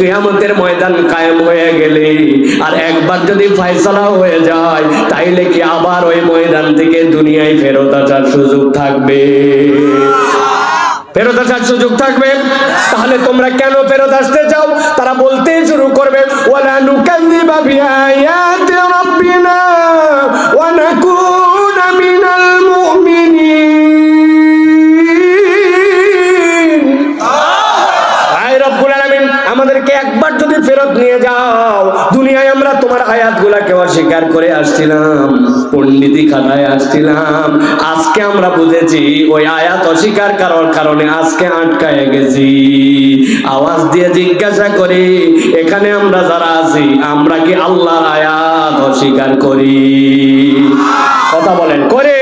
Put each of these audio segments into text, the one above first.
কিয়ামতের ময়দান কায়েম হয়ে গেলে আর একবার যদি ফয়সালা হয়ে যায়, তাইলে কি আবার ওই ময়দান থেকে দুনিয়ায় ফেরত আসার সুযোগ থাকবে? ফেরত আসার সুযোগ থাকবে? তাহলে তোমরা কেন ফেরত আসতে চাও? তারা বলতে শুরু করবে, ওয়ালা নুকাযযিবা বিআয়াতি রাব্বিনা ওয়া নাকুনা মিনাল মুমিনিন। আয় রব্বুল আলামিন, আমাদেরকে একবার যদি ফেরত নিয়ে যাও, দুনিয়ায় আমরা তোমার আয়াতগুলোকে অস্বীকার করে আসছিলাম, পণ্ডিতি খাতায় আসছিলাম, আজকে আমরা বুঝেছি ওই আয়াত অস্বীকার করার কারণে আজকে আটকায় গেছি। আওয়াজ দিয়ে জিজ্ঞাসা করি, এখানে আমরা যারা আছি, আমরা কি আল্লাহর আয়াত অস্বীকার করি? কথা বলেন, করে?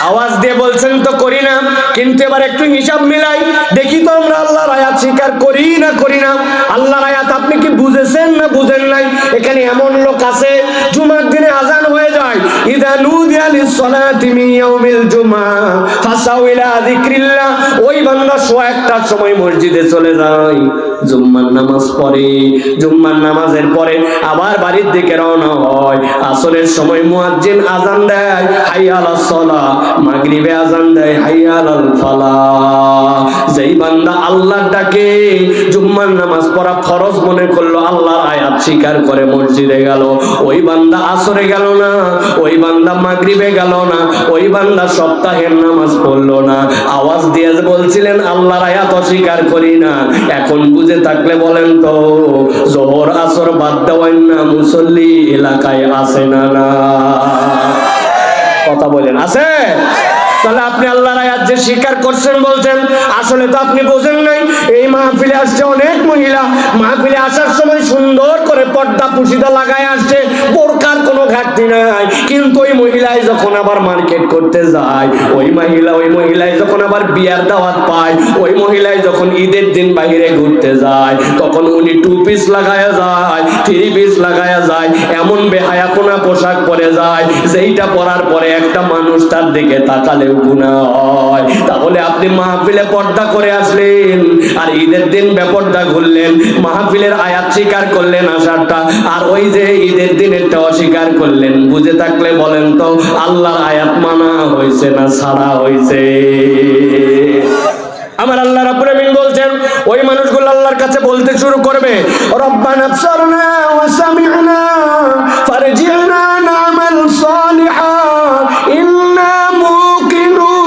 আওয়াজ দিয়ে বলছেন তো করি না, কিন্তু এবার একটু হিসাব মিলাই দেখি তো আমরা আল্লাহর আয়াত স্বীকার করি না করি না। আল্লাহর আয়াত আপনি কি বুঝেছেন না বুঝেন নাই? এখানে এমন লোক আছে জুমার দিনে আযান হয়ে যায়, ইযা নুদিয়া লিস-সালাতি মিন ইয়াউমিল জুমআ ফাসাউ ইলা যিকরিল্লাহ, ওই বান্দা 1:00টার সময় মসজিদে চলে যায়, জুম্মার নামাজ পড়ে, জুম্মার নামাজের পরে আবার বাড়ির দিকে রওনা হয়। আসরের সময় মুয়াজ্জিন আযান দেয়, হাইয়া আলাস সালাহ, মাগরিবে আযান দেয়, হাইয়া আলাল ফালাহ। যেই বান্দা আল্লাহর ডাকে জুম্মার নামাজ পড়া ফরজ মনে করলো, আল্লাহর আয়াত স্বীকার করে মসজিদে গেল, ওই বান্দা আসরে গেল না, ওই বান্দা মাগরিবে গেল না, ওই বান্দা সপ্তাহের নামাজ পড়লো না। আওয়াজ দিয়ে বলছিলেন আল্লাহর আয়াত অস্বীকার করি না, এখন বুঝে থাকলে বলেন তো, জোহর আসর বাদ দেওয়ার না মুসল্লি এলাকায় আছে না? না, কথা বলেন, আছে? তাহলে আপনি আল্লাহর আয়াত যে স্বীকার করছেন বলছেন, আসলে তো আপনি বোঝেন নাই। এই মাহফিলে আসছে অনেক মহিলা, মাহফিলে আসার সময় সুন্দর করে পর্দা পুশিদা লাগায় আসছে, বোরকার কোনো ঘাটতি নাই, কিন্তু ওই মহিলায় যখন আবার মার্কেট করতে যায়, ওই মহিলায় যখন আবার বিয়ার দাওয়াত পায়, ওই মহিলায় যখন ঈদের দিন বাইরে ঘুরতে যায়, তখন উনি 2 পিস লাগায়া যায়, 3 পিস লাগায়া যায়, এমন বেহায়াপনা পোশাক পরে যায় যেইটা পরার পরে একটা মানুষ তার দিকে তাকালে গুনাহ হয়। তাহলে আপনি মাহফিলে পর্দা করে আসলেন আর ঈদের দিন বেপর্দা ঘুরলেন, মাহফিলের আয়াত স্বীকার করলেন আসারটা, আর ওই যে ঈদের দিনেরটা অস্বীকার করলেন। বুঝে থাকলে বলেন তো, আল্লাহর আয়াত মানা হয়েছে না ছাড়া হয়েছে? আমার আল্লাহ রাব্বুল আমিন বলছেন, ওই মানুষগুলো আল্লাহর কাছে বলতে শুরু করবে, রব্বানা আবসারনা ওয়া সামি'না ফারজি'না না'মাল সালিহান ইন্না মুকিনুন।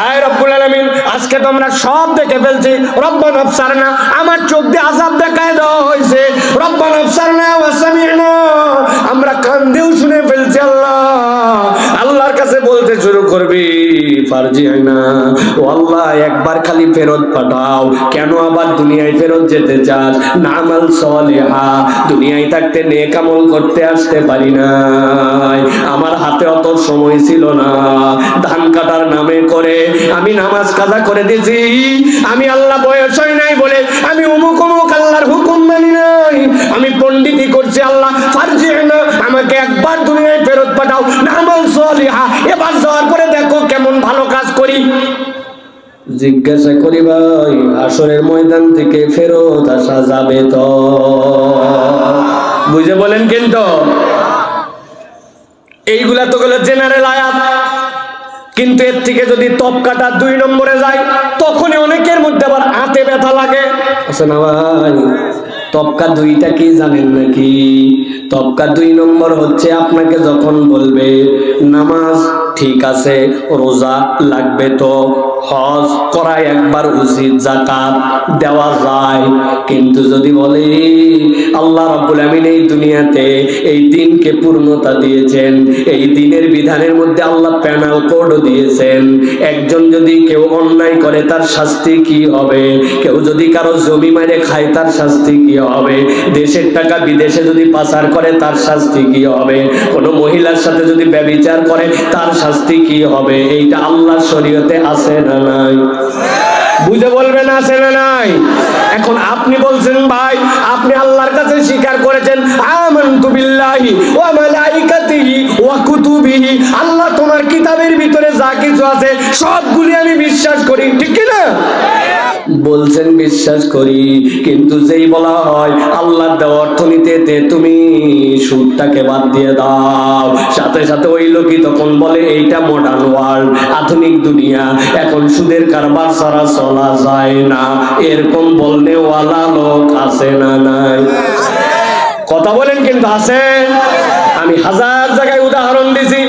আয় রব্বুল আলামিন, আজকে তোমরা সব দেখে ফেলছি, রব্বানা আবসারনা, আমার চোখ দিয়ে আযাব দেখায় দেওয়া হয়েছে, রব্বানা আবসারনা ওয়া সামি'না, আমরা কান দিয়েও শুনে ফেলছি। আল্লাহর কাছে বলতে শুরু করবি, ফারজি'না, ও আল্লাহ একবার খালি ফেরত পাঠাও। কেন আবার দুনিয়ায় ফেরত যেতে চাস? নামাল সালিহা, দুনিয়ায় থাকতে নেক আমল করতে আসতে পারি নাই, আমার হাতে অত সময় ছিল না, ধান কাটার নামে করে আমি নামাজ কাজা করে দিয়েছি, আমি আল্লাহ বয়স হয় নাই বলে আমি অমুক অমুক আল্লাহর হুকুম মানি নাই, আমি পণ্ডিতি করছি। আল্লাহ ফারজি'না, আমাকে একবার দুনিয়ায় ফেরত পাঠাও, নামাল সালিহা, এবার যাওয়ার পরে দেখো কেমন ভালো কাজ করি। জিজ্ঞাসা করি, ভাই আসরের ময়দান থেকে ফেরত আসা যাবে তো? বুঝে বলেন কিন্তু? এইগুলা তো গেল জেনারেল আয়াত, কিন্তু এর থেকে যদি তপকাটা 2 নম্বরে যায়, তখনই অনেকের মধ্যে আবার হাতে ব্যথা লাগে। আছে না ভাই? তপকা 2টা কি জানেন নাকি? তপকা 2 নম্বর হচ্ছে, আপনাকে যখন বলবে নামাজ ঠিক আছে, রোজা লাগবে তো, হজ করা একবার উচিত, যাকাত দেওয়া যায়, কিন্তু যদি বলে আল্লাহ রাব্বুল আমিন এই দুনিয়াতে এই দিনকে পূর্ণতা দিয়েছেন, এই দিনের বিধানের মধ্যে আল্লাহ প্যানাল কোডও দিয়েছেন, একজন যদি কেউ অন্যায় করে তার শাস্তি কি হবে, কেউ যদি কারো জমি মেরে খায় তার শাস্তি কি হবে, দেশের টাকা বিদেশে যদি পাচার করে তার শাস্তি কি হবে, কোনো মহিলার সাথে যদি ব্যভিচার করে তার শাস্তি কি হবে, এইটা আল্লাহর শরীয়তে আছে না নাই? বুঝে বলবেন আছে না নাই? এখন আপনি বলছেন ভাই আপনি আল্লাহর কাছে স্বীকার করেছেন আমানতু বিল্লাহি ওয়া মালাইকাতিহি ওয়া কুতুবিহি, আল্লাহ তোমার কিতাবের ভিতরে যা কিছু আছে সবগুলি আমি বিশ্বাস করি, ঠিক কি না? বলছেন বিশ্বাস করি, কিন্তু যেই বলা হয় আল্লাহর দেওয়া অর্থনীতিতে তুমি সুদটাকে বাদ দিয়ে দাও, সাথে সাথে ওই লোকই তখন বলে এইটা মডার্ন ওয়ার্ল্ড, আধুনিক দুনিয়া, এখন সুদের কারবার ছাড়া চলা যায় না, এরকম বললে ওয়ালা লোক আছে না নাই? কথা বলেন কিন্তু আছে। আমি হাজার জায়গায় উদাহরণ দিছি।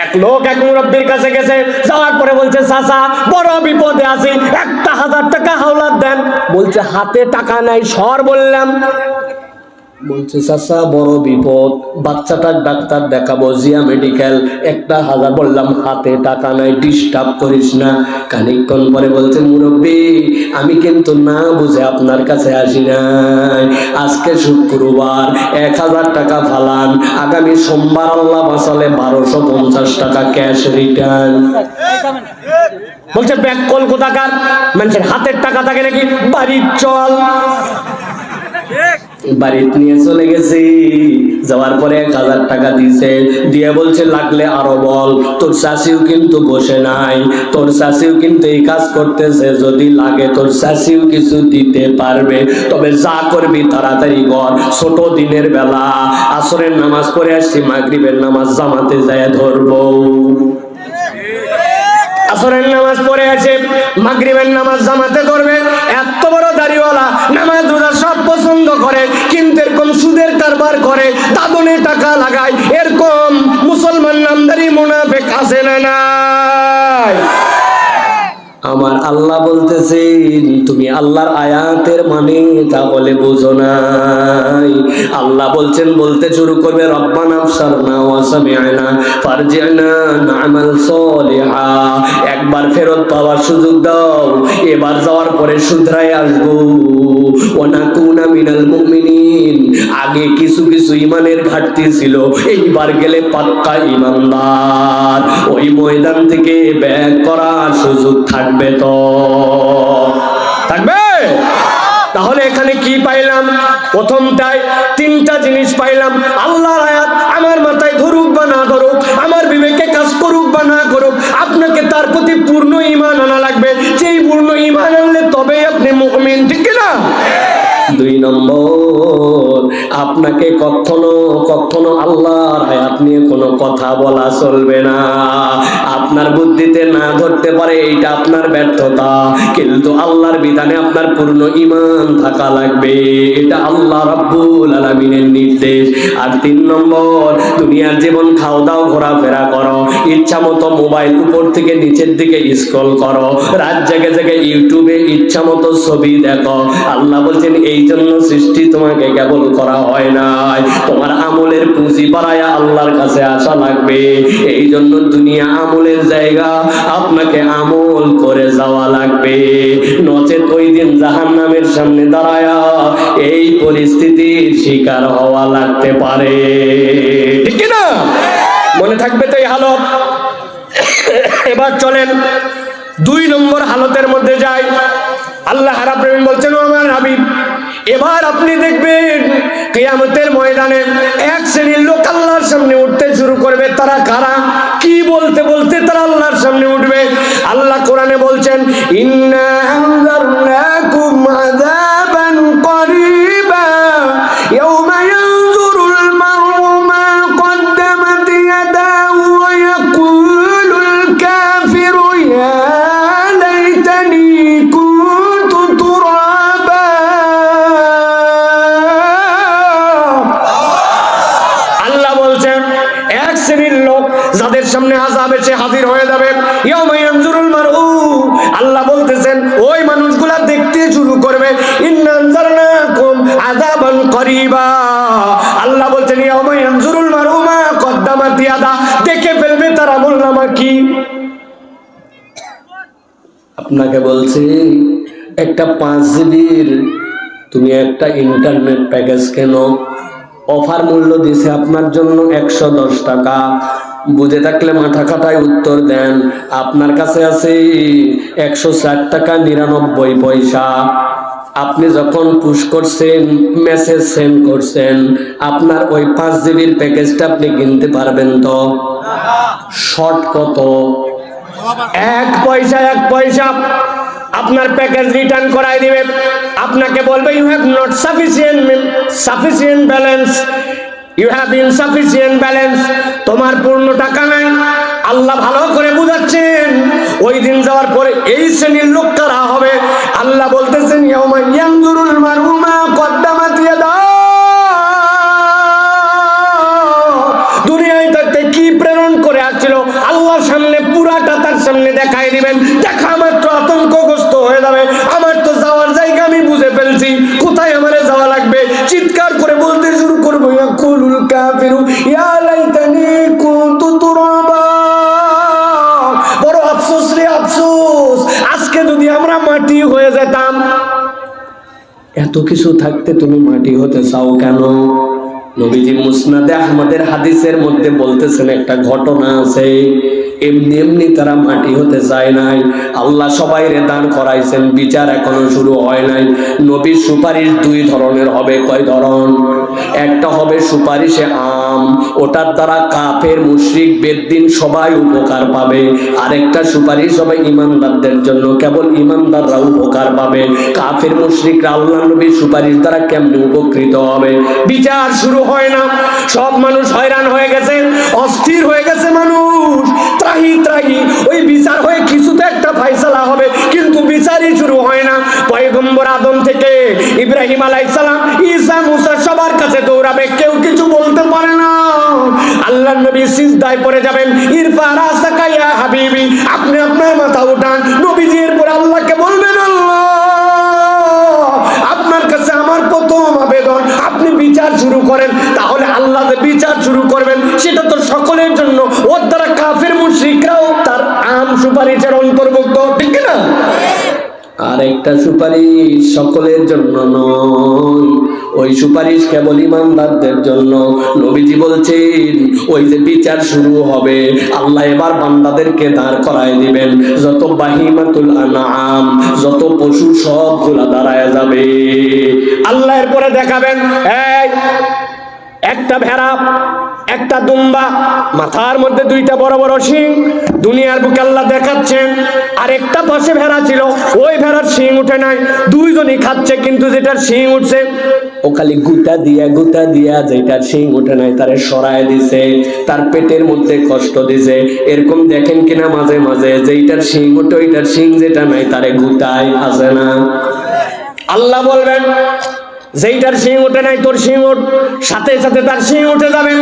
এক লোক এক মুরব্বির কাছে গেছে, যাওয়ার পরে বলছে চাচা বড় বিপদে আছি, 1,000 টাকা হাওলাত দেন। বলছে হাতে টাকা নাই, সর বললাম। বলছে চাচা বড় বিপদ, বাচ্চাটার ডাক্তার দেখাবো জিয়া মেডিকেল, 1,000। বললাম হাতে টাকা নাই, ডিস্টার্ব করিস না। খানিকক্ষণ পরে বলছে মুরব্বি আমি কিন্তু না বুঝে আপনার কাছে আসি নাই, আজকে শুক্রবার 1,000 টাকা ফালান, আগামী সোমবার আল্লাহ বাঁচালে 1,250 টাকা ক্যাশ রিটার্ন। বলছে ব্যাক কল কোথাকার, মানুষের হাতের টাকা থাকে নাকি, বাড়ির চল। বাড়িতে নিয়ে চলে গেছি, যাওয়ার পরে 1,000 টাকা দিছে, দিয়ে বলছে লাগলে আরো বল, তোর চাষিও কিন্তু বসে নাই, তোর চাষিও কিন্তু এই কাজ করতেছে, যদি লাগে তোর চাষিও কিছু দিতে পারবে, তবে যা করবি তাড়াতাড়ি কর। ছোট দিনের বেলা আসরের নামাজ পড়ে আসছি, মাগরিবের নামাজ জামাতে যায় ধরবো। আসরের নামাজ পড়ে আছে, মাগরিবের নামাজ জামাতে করবে। এত বড় দাড়িওয়ালা, নামাজ রোজা সব পছন্দ করে, কিন্তু এরকম সুদের কারবার করে, দাদনে টাকা লাগায়, এরকম মুসলমান নামদারি মুনাফিক আছে না নাই? আমার আল্লাহ বলতেছেন তুমি আল্লাহর আয়াতের মানে তাহলে বুঝো নাই। আল্লাহ বলছেন, বলতে শুরু করবে রব্বানা আবসারনা ওয়া সামি'না ফারজি'না না'মাল সলিহা, একবার ফেরত পাওয়ার সুযোগ দাও, এবার যাওয়ার পরে শুধরাই আসবো। ওয়া নাকুনা মিনাল মুমিনিন, আগে কিছু কিছু ইমানের ঘাটতি ছিল, এইবার গেলে পাক্কা ইমানদার, ওই ময়দান থেকে ব্যাক করার সুযোগ থাকবে তো থাকবে। তাহলে এখানে কি পাইলাম? প্রথমটাই 3টা জিনিস পাইলাম। আল্লাহর আয়াত আমার মাথায় ধরুক বা না ধরুক, আমার বিবেকে কাজ করুক বা না করুক, আপনাকে তার প্রতি পূর্ণ ঈমান আনা লাগবে। যেই পূর্ণ ঈমান আনলে তবেই আপনি মুমিন, ঠিক না? 2 নম্বর, আপনাকে কখনো কখনো আল্লাহর আয়াত নিয়ে কোনো কথা বলা চলবে না। আপনার বুদ্ধিতে না ধরতে পারে, এইটা আপনার ব্যর্থতা, কিন্তু আল্লাহর বিধানে আপনার পূর্ণ ঈমান থাকা লাগবে, এটা আল্লাহ রাব্বুল আলামিনের নির্দেশ। আর 3 নম্বর, দুনিয়ার জীবন খাও দাও, ঘোরাফেরা করো, ইচ্ছা মতো মোবাইল উপর থেকে নিচের দিকে স্ক্রল করো, রাত জেগে জেগে ইউটিউবে ইচ্ছা মতো ছবি দেখো। আল্লাহ বলছেন এই জন্য সৃষ্টি তোমাকে কেবল করা হয় নাই, তোমার আমলের পুঁজি বাড়ায়া আল্লাহর কাছে আসা লাগবে। এই জন্য দুনিয়া আমলের জায়গা, আপনাকে আমল করে যাওয়া লাগবে, নচেত ওই দিন জাহান্নামের সামনে দাঁড়ায়া এই পরিস্থিতির শিকার হওয়া লাগতে পারে, ঠিক না? মনে থাকবে তো এই হালত। এবার চলেন 2 নম্বর হালতের মধ্যে যাই। আল্লাহ রাব্বুল আলামিন বলছেন ও আমার হাবিব, এবার আপনি দেখবেন কিয়ামতের ময়দানে এক শ্রেণীর লোক আল্লাহর সামনে উঠতে শুরু করবে। তারা কারা? কি বলতে বলতে তারা আল্লাহর সামনে উঠবে। আল্লাহ কোরআনে বলছেন ইন্না আনজারনাকুম আযাবান করিবা ইয়াওমা ইয়ানজুরুল মার'উ মা কদ্দামাত ইয়াদাহু ওয়া ইয়াকুলুল কাফিরু ইয়া লাইতানি কুনতু তুরাবা। আল্লাহ বলছেন এক শ্রেণীর লোক যাদের সামনে আযাব এসে হাজির হয়ে যাবে, ইয়াওমা ইয়ানজুরুল মার'উ, আল্লাহ বলতেছেন ওই মানুষগুলা দেখতে শুরু করবে ইন্না আনজারনাকুম আযাবান করিবা। আল্লাহ বলছেন ইয়াওমা ইয়ানজুরুল মার'উ মা কদ্দামাত ইয়াদা, দেখে ফেলবে তার আমলনামা কি। আপনাকে বলছি একটা 5 জিবির তুমি একটা ইন্টারনেট প্যাকেজ কেন, অফার মূল্য দিছে আপনার জন্য 110 টাকা, বুঝে থাকলে মাথা খাটায় উত্তর দেন। আপনার কাছে আছে 160 টাকা 99 পয়সা। আপনি যখন পুশ করছেন, মেসেজ সেন্ড করছেন, আপনার ওই 5 জিবির প্যাকেজটা আপনি কিনতে পারবেন তো? শর্ট কত? 1 পয়সা 1 পয়সা। আপনার প্যাকেজ রিটার্ন করাই দিবে। আপনাকে বলবে you have not sufficient balance, you have insufficient balance, তোমার পূর্ণ টাকা নাই। আল্লাহ ভালো করে বুঝাচ্ছেন, ওই দিন যাওয়ার পরে এই শ্রেণীর লোক কারা হবে? আল্লাহ বলতেছেন ইয়াউমা ইয়ানজুরুল মারউ মা কদ্দামাত ইয়াদাহু, দুনিয়ায় তাতে কি প্রেরণ করে আসছিল আল্লাহর সামনে পুরাটা তার সামনে দেখাই দিবেন। দেখা মাত্র আতঙ্কগ্রস্ত হয়ে যাবে, আমার তো যাওয়ার জায়গা আমি বুঝে ফেলছি, কোথায় আমারে যাওয়া লাগবে। চিৎকার করে বলতে শুরু করবো ইয়াকুলুল কাফিরু ইয়া লাইতানি কুনতু তুরাবা, বড় আফসোস রে আফসোস, আজকে যদি আমরা মাটি হয়ে যেতাম। এত কিছু থাকতে তুমি মাটি হতে চাও কেন? নবীজি মুসনাদে আহমদের হাদিসের মধ্যে বলতেছেন একটা ঘটনা আছে, এমনি এমনি তারা মাটি হতে চায় নাই। আল্লাহ সবাইরে দান করাইছেন, বিচার এখনো শুরু হয় নাই। নবীর সুপারিশ 2 ধরনের হবে। কয় ধরন? একটা হবে সুপারিশে আম, ওটার দ্বারা কাফের মুশরিক বেদ্দিন সবাই উপকার পাবে। আরেকটা সুপারিশ হবে ইমানদারদের জন্য, কেবল ইমানদাররা উপকার পাবে। কাফের মুশরিকরা আল্লাহ নবীর সুপারিশ দ্বারা কেমনে উপকৃত হবে? বিচার শুরু হয় না, সব মানুষ হয়রান হয়ে গেছে, অস্থির হয়ে গেছে মানুষ, ত্রাহি ত্রাহি। ওই বিচার হয়ে কিছুতে একটা ফয়সালা হবে, কিন্তু বিচারই শুরু হয় না। পয়গম্বর আদম থেকে ইব্রাহিম আলাইহিস সালাম, ঈসা মুসা সবার কাছে দৌড়াবে, কেউ কিছু বলতে পারে না। আল্লাহর নবী সিজদায় পড়ে যাবেন, ইরফা রাসাকা ইয়া হাবিবি, আপনি আপনার মাথা উঠান। নবীজি এরপর আল্লাহকে বলবেন, আল্লাহ আপনার কাছে আমার প্রথম আবেদন, আপনি বিচার শুরু করেন। তাহলে আল্লাহ যে বিচার শুরু করবেন সেটা তো সকলের জন্য, ওর দ্বারা কাফের মুশরিকরাও তার আম সুপারিশের অন্তর্ভুক্ত, ঠিক না? আর একটা সুপারিশ সকলের জন্য নয়, ওই সুপারিশ কেবল ইমানদারদের জন্য। নবীজি বলছেন ওই যে বিচার শুরু হবে, আল্লাহ এবার বান্দাদেরকে দাঁড় করায় দিবেন, যত বাহিমাতুল আনআম, যত পশু সবগুলা দাঁড়ায় যাবে। আল্লাহ এরপরে দেখাবেন, এই একটা ভেড়া, একটা দুম্বা, মাথার মধ্যে 2টা বড় বড় শিং, দুনিয়ার বুকে আল্লাহ দেখাচ্ছেন। আর একটা পাশে ভেড়া ছিল, ওই ভেড়ার শিং উঠে নাই, দুইজনই খাচ্ছে, কিন্তু যেটার শিং উঠছে ও খালি গুতা দিয়া যেটার শিং উঠে নাই তারে সরায় দিছে, তার পেটের মধ্যে কষ্ট দিছে। এরকম দেখেন কিনা মাঝে মাঝে, যেইটার শিং উঠে ওইটার শিং যেটা নাই তারে গুতায়, আছে না? আল্লাহ বলবেন যেইটার শিং উঠে নাই তোর শিং উঠ, সাথে সাথে তার শিং উঠে যাবে।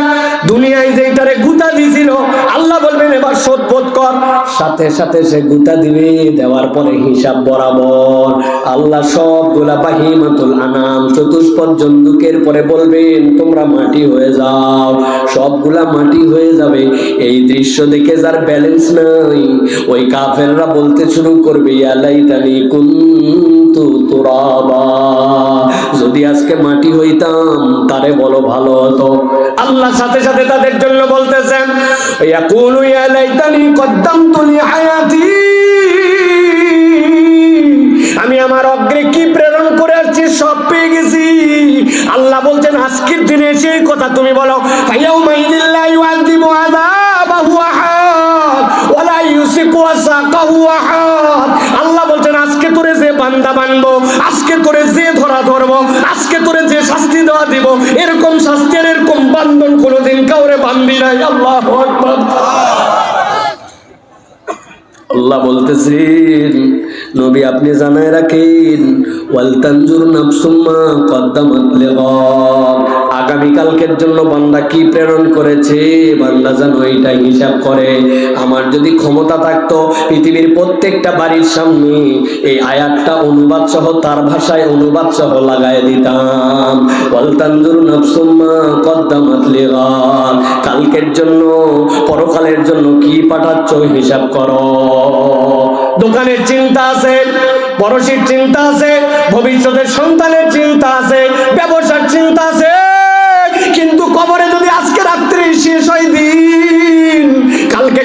দুনিয়ায় যেইটারে গুতা দিছিল আল্লাহ বলবেন এবার শোধ বোধ কর, সাথে সাথে সে গুতা দিবে, দেওয়ার পরে হিসাব বরাবর। আল্লাহ সবগুলা বাহিমাতুল আনাম চতুষ্পদ জন্তুকের পরে বলবেন তোমরা মাটি হয়ে যাও, সবগুলা মাটি হয়ে যাবে। এই দৃশ্য দেখে যার ব্যালেন্স নাই, ওই কাফেররা বলতে শুরু করবে ইয়া লাইতানি কুনতু তুরাবা, যদি আজকে মাটি হইতাম তারে বলো ভালো হতো। আল্লাহ সাথে সাথে তাদের জন্য বলতেছেন ইয়াকুলু ইয়া লাইতানি কদ্দামতু লি হায়াতি, আমি আমার অগ্রে কি প্রেরণ করে আসছি সব পেয়ে গেছি। আল্লাহ বলছেন আজকের দিনে সেই কথা তুমি বলো, ফায়াউমা ইযিল লা ইউআযিবু আযাবাহু আহাদ ওয়া লা ইউসিকু ওয়াসাকাহু আহাদ। আল্লাহ বলছেন আজকে তোরে যে বান্দা বানবো, আজকে তোরে যে ধরা ধরবো, আজকে তোরে যে শাস্তি দেওয়া দিব, এরকম শাস্তির এরকম বান্ধন কোনোদিন কাউরে বান্ধি নাই। আল্লাহু আকবার। আল্লাহ বলতেছেন নবী আপনি জানায় রাখেন ওয়াল তানজুর নাফসুম মা কদ্দামাত লিগাদ, আগামী কালকের জন্য বান্দা কি প্রেরণ করেছে বান্দা যেন এটা হিসাব করে। আমার যদি ক্ষমতা থাকতো পৃথিবীর প্রত্যেকটা বাড়ির সামনে এই আয়াতটা অনুবাদ সহ, তার ভাষায় অনুবাদ সহ লাগায় দিতাম, ওয়াল তানজুর নাফসুম মা কদ্দামাত লিগাদ, কালকের জন্য পরকালের জন্য কি পাঠাচ্ছ হিসাব করো। দোকানের চিন্তা আছে, পরশির চিন্তা আছে, ভবিষ্যতের সন্তানের চিন্তা আছে, ব্যবসার চিন্তা আছে, কিন্তু কবরে যদি আজকে রাত্রে শেষ হয় দিন,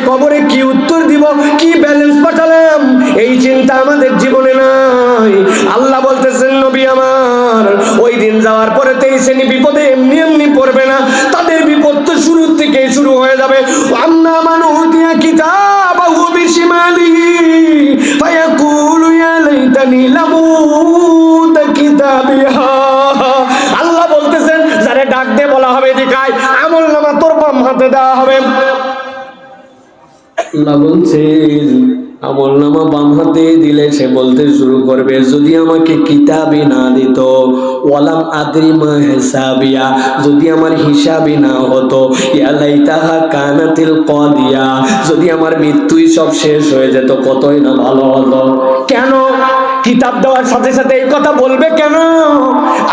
কবরে কি উত্তর দিব, কি ব্যালেন্স পাঠালাম, এই চিন্তা আমাদের জীবনে নাই। আল্লাহ বলতেছেন নবী আমার, ওই দিন যাওয়ার পরে এই শ্রেণী বিপদে এমনি এমনি পড়বে না, তাদের বিপদ তো শুরু থেকে শুরু হয়ে যাবে। আম্মা মান উতিয়া কিতাবাহু বিশিমালিহি ফায়াকুলু ইয়া লাইতানি লাম উতা কিতাবিহা। আল্লাহ বলতেছেন, যারে ডাক দিয়ে বলা হবে এদিকায়, আমলনামা তোর বাম হাতে দেওয়া হবে। আল্লাহ বলছেন আমলনামা বাম হাতে দিলে সে বলতে শুরু করবে, যদি আমাকে কিতাবই না দিত, ওয়ালাম আদরি মা হিসাবিয়া, যদি আমার হিসাবই না হতো, ইয়া লাইতাহা কানাতিল কাদিয়া, যদি আমার মৃত্যুই সব শেষ হয়ে যেত, কতই না ভালো হতো। কেন কিতাব দেওয়ার সাথে সাথে এই কথা বলবে কেন?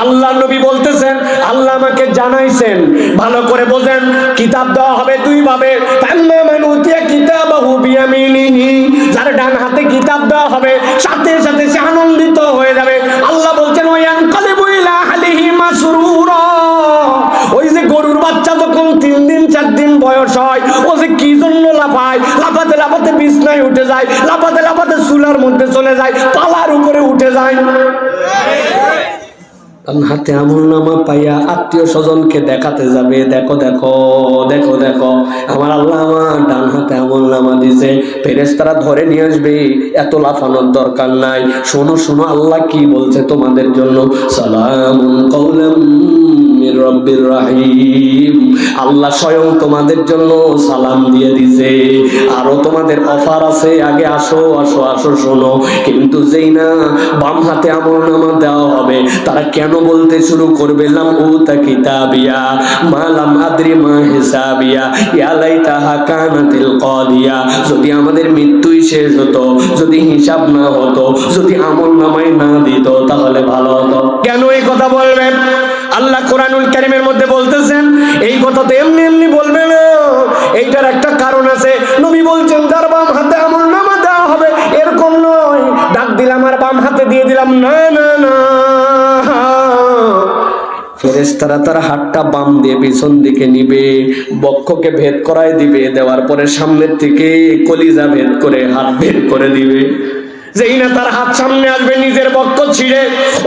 আল্লাহ নবী বলতেছেন, আল্লাহ আমাকে জানাইছেন, ভালো করে বোঝেন, কিতাব দেওয়া হবে দুই ভাবে। আম্মা মান উতিয়া কিতাবাহু বিয়ামিনিহি, যার ডান হাতে কিতাব দেওয়া হবে সাথে সাথে সে আনন্দিত হয়ে যাবে। আল্লাহ বলছেন ওয়ায়ানকালিবু ইলা আহলিহি মাসরুরা, ওই যে গরুর বাচ্চা যখন 3 দিন 4 দিন বয়স হয়, ও যে কি জন্য লাফায়, লাফাতে লাফাতে বিছনায় উঠে যায়, লাফাতে লাফাতে চুলার মধ্যে চলে যায়, পালার উপরে উঠে যায়। হাতে আমলনামা পাইয়া আত্মীয় স্বজনকে দেখাতে যাবে, দেখো দেখো দেখো দেখো আমার আল্লাহ আমার ডান হাতে আমলনামা দিয়েছে। ফেরেশতারা ধরে নিয়ে আসবে, এত লাফানোর দরকার নাই। শোনো শোনো আল্লাহ কি বলছে তোমাদের জন্য, সালামুন কাওলাম মির রাব্বির রহিম। আল্লাহ স্বয়ং তোমাদের জন্য সালাম দিয়ে দিছে, আরো তোমাদের অফার আছে, আগে আসো আসো আসো শোনো। কিন্তু যেই না বাম হাতে আমলনামা দেওয়া হবে, তারা কেন বলতে শুরু করবে, লাম উতা কিতাবিয়া মা লাম আদরি মা হিসাবিয়া ইয়া লাইতাহা কানাতিল কাদিয়া, যদি আমাদের মৃত্যুই শেষ হতো, যদি হিসাব না হতো, যদি আমলনামায় না দিত, তাহলে ভালো হতো। কেন এই কথা বলবেন? আল্লাহ কোরআনুল কারীমের মধ্যে বলতেছেন, এই কথা তো এমনি এমনি বলবে না, এইটার একটা কারণ আছে। নবী বলছেন যার বাম হাতে আমলনামা দেওয়া হবে, এরকম নয় ডাক দিলাম আর বাম হাতে দিয়ে দিলাম, না না না। ফেরেশতারা তার হাতটা বাম দিয়ে পিছন দিকে নিবে, বক্ষকে ভেদ করায় দিবে, দেওয়ার পরে সামনের থেকে কলিজা ভেদ করে হাত ভেদ করে দিবে। যেই না তার হাত সামনে আসবে, নিজের বক্ষ ছিঁড়ে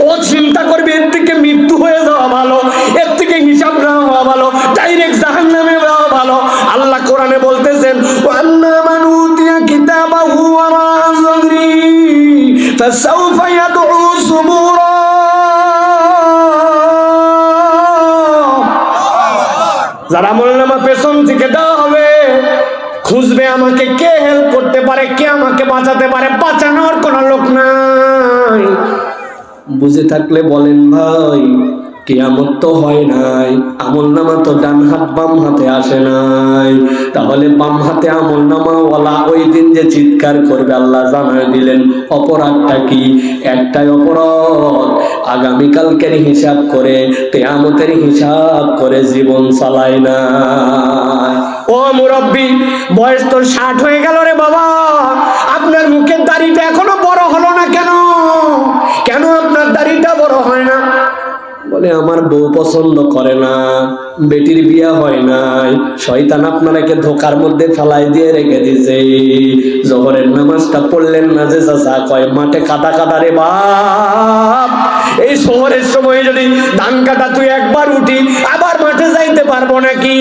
ও চিন্তা করবে এর থেকে মৃত্যু হয়ে যাওয়া ভালো, এর থেকে হিসাব না হওয়া ভালো, ডাইরেক্ট জাহান্নামে যাওয়া ভালো। আল্লাহ কোরআনে বলতেছেন, ওয়ান্না মান উতিয়া কিতাবাহু ওয়ারা যাহরি ফাসাউফা ইয়াদউ সুবুরা। যারা আমলনামা পেছন থেকে দেওয়া হবে, খুঁজবে আমাকে কে হেল্প করতে পারে, কে আমাকে বাঁচাতে পারে, বাঁচানোর কোনো লোক নাই। বুঝে থাকলে বলেন ভাই, কিয়ামত তো হয় নাই, আমলনামা তো ডান হাত বাম হাতে আসে নাই, তাহলে বাম হাতে আমলনামা ওয়ালা ওই দিন যে চিৎকার করবে আল্লাহ জানায় দিলেন। অপরাধটা কি? একটাই অপরাধ, আগামীকালকের হিসাব করে, কিয়ামতের হিসাব করে জীবন চালায় না। ও মুরব্বি, বয়স তো 60 হয়ে গেল রে বাবা, আপনার মুখের দাড়িটা এখনো বড় হলো না কেন? কেন আপনার দাড়িটা বড় হয় না? বলে আমার বউ পছন্দ করে না, বেটির বিয়া হয় নাই, শয়তান আপনাকে ধোকার মধ্যে ফেলাই দিয়ে রেখে দিয়েছে। জোহরের নামাজটা পড়লেন না যে চাচা, কয় মাঠে কাদা কাদা রে বাপ, এই শহরের সময় যদি ধান কাটা তুই একবার উঠি আবার মাঠে যাইতে পারবো নাকি?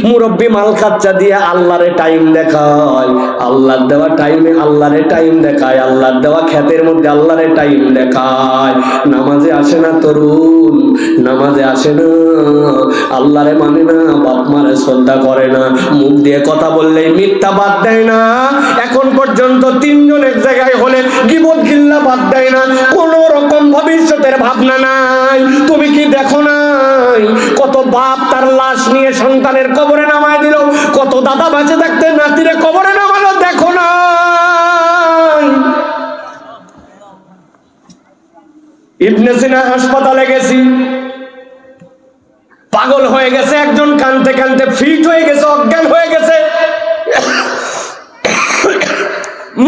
মুরব্বি মাল খাচ্চা দিয়ে আল্লাহরে টাইম দেখায়, আল্লাহর দেওয়া টাইমে আল্লাহরে টাইম দেখায়, আল্লাহর দেওয়া ক্ষেতের মধ্যে আল্লাহরে টাইম দেখায়। নামাজে আসে না তরুণ, নামাজে আসে না, আল্লাহরে মানে না, বাপ মারে শ্রদ্ধা করে না, মুখ দিয়ে কথা বললেই মিথ্যা বাদ দেয় না। এখন পর্যন্ত 3 জন এক জায়গায় হলে গীবত গিল্লা বাদ দেয় না, কোন রকম ভবিষ্যতের ভাবনা নাই। তুমি কি দেখো নাই কত বাপ তার লাশ নিয়ে সন্তানের কবরে নামায় দিল, কত দাদা বেঁচে থাকতে নাতিরে কবরে নামালো, দেখো না? ইবনে সিনা হাসপাতালে গেছি, পাগল হয়ে গেছে একজন, কানতে কানতে ফিট হয়ে গেছে, অজ্ঞান হয়ে গেছে,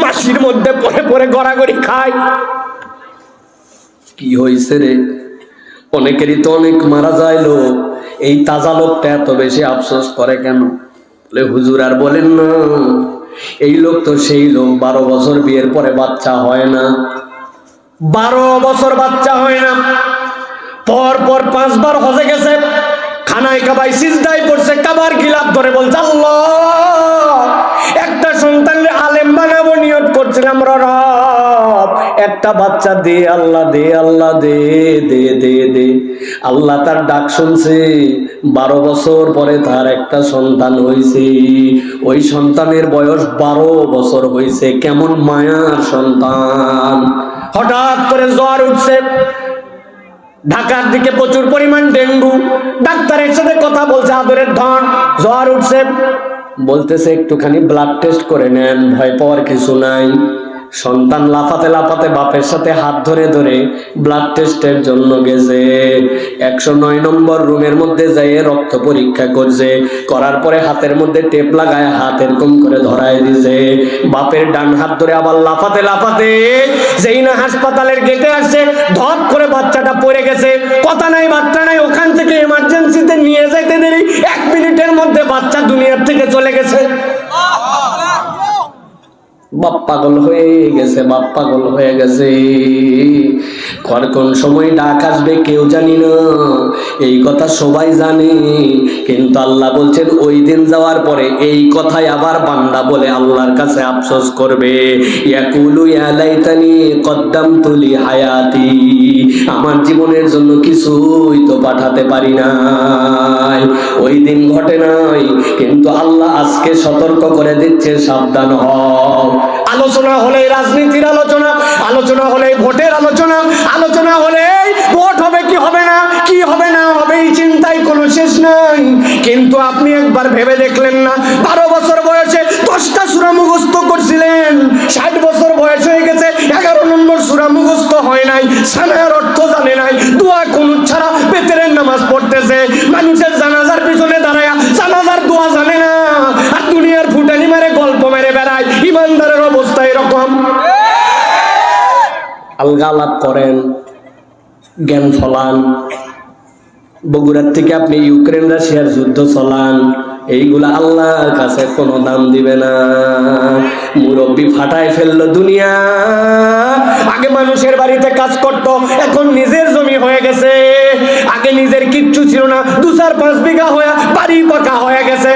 মাসির মধ্যে পড়ে পড়ে গড়াগড়ি খায়। কি হয়েছে রে? অনেকেরই তো অনেক মারা যায় লোক, এই তাজা লোকটা এত বেশি আফসোস করে কেন? বলে হুজুর আর বলেন না, এই লোক তো সেই লোক 12 বছর বিয়ের পরে বাচ্চা হয় না, 12 বছর বাচ্চা হয় না, পর পর 5 বার হজে গেছে, খানায় কাবায় সিজদায় পড়ছে, কাবার গিলাপ ধরে বলছে আল্লাহ একটা সন্তানকে আলেম বানাবো নিয়ত করছিলাম, রব একটা বাচ্চা দে আল্লাহ, দে আল্লাহ, দে দে দে দে। আল্লাহ তার ডাক শুনছে, 12 বছর পরে তার একটা সন্তান হয়েছে, ওই সন্তানের বয়স 12 বছর হয়েছে। কেমন মায়ার সন্তান। হঠাৎ করে জ্বর উঠছে, ঢাকার দিকে প্রচুর পরিমাণ ডেঙ্গু, ডাক্তারের সাথে কথা বলছে আদরের ধন, জ্বর উঠছে, বলতেছে একটুখানি ব্লাড টেস্ট করে নেন, ভয় পাওয়ার কিছু নাই। সন্তান লাফাতে লাফাতে বাপের সাথে হাত ধরে ধরে ব্লাড টেস্টের জন্য গেছে। 109 নম্বর রুমের মধ্যে যেয়ে রক্ত পরীক্ষা করছে, করার পরে হাতের মধ্যে টেপ লাগায় হাত এরকম করে ধরায় দিছে। বাপের ডান হাত ধরে আবার লাফাতে লাফাতে যেই না হাসপাতালের গেটে আসছে, ধপ করে বাচ্চাটা পড়ে গেছে, কথা নাই বাচ্চা নাই, ওখান থেকে এমার্জেন্সিতে নিয়ে যাইতে দেরি 1 মিনিটের মধ্যে বাচ্চা দুনিয়ার থেকে চলে গেছে। বাপ পাগল হয়ে গেছে, বাপ পাগল হয়ে গেছে। কোন সময় ডাক আসবে কেউ জানি না, এই কথা সবাই জানে, কিন্তু আল্লাহ বলছেন ওই দিন যাওয়ার পরে এই কথাই আবার বান্দা বলে আল্লাহর কাছে আফসোস করবে, ইয়াকুলু ইয়া লাইতানি কদ্দামতু লি হায়াতি, আমার জীবনের জন্য কিছুই তো পাঠাতে পারি নাই। ওই দিন ঘটে নাই, কিন্তু আল্লাহ আজকে সতর্ক করে দিচ্ছে, সাবধান হও। আলোচনা হলে রাজনীতির আলোচনা, আলোচনা হলে ভোটের আলোচনা, আলোচনা হলে ভোট হবে কি হবে না, কি হবে না হবে, এই চিন্তায় কোনো শেষ নাই। কিন্তু আপনি একবার ভেবে দেখলেন না, 12 বছর বয়সে 10টা সূরা মুখস্থ করছিলেন, 60 বছর বয়স হয়ে গেছে 11 নম্বর সূরা মুখস্থ হয় নাই, সানার অর্থ জানে নাই, দোয়া কুনুত ছাড়া বেতেরের নামাজ পড়তেছে, মানুষের জানাজার পিছনে দাঁড়ায় জানাজার দোয়া জানে না, আর দুনিয়ার ফুটানি মারে গল্প মেরে বেড়ায়। ইমানদারের অবস্থা এরকম। আলগা আলাপ করেন, জ্ঞান ফলান, বগুড়ার থেকে আপনি ইউক্রেন রাশিয়ার যুদ্ধ চলান, এইগুলা আল্লাহর কাছে কোনো দাম দিবে না। মুরব্বি ফাটায় ফেললো দুনিয়া। আগে মানুষের বাড়িতে কাজ করত, এখন নিজের জমি হয়ে গেছে। আগে নিজের কিচ্ছু ছিল না, 2-4-5 বিঘা হয়ে বাড়ি পাকা হয়ে গেছে।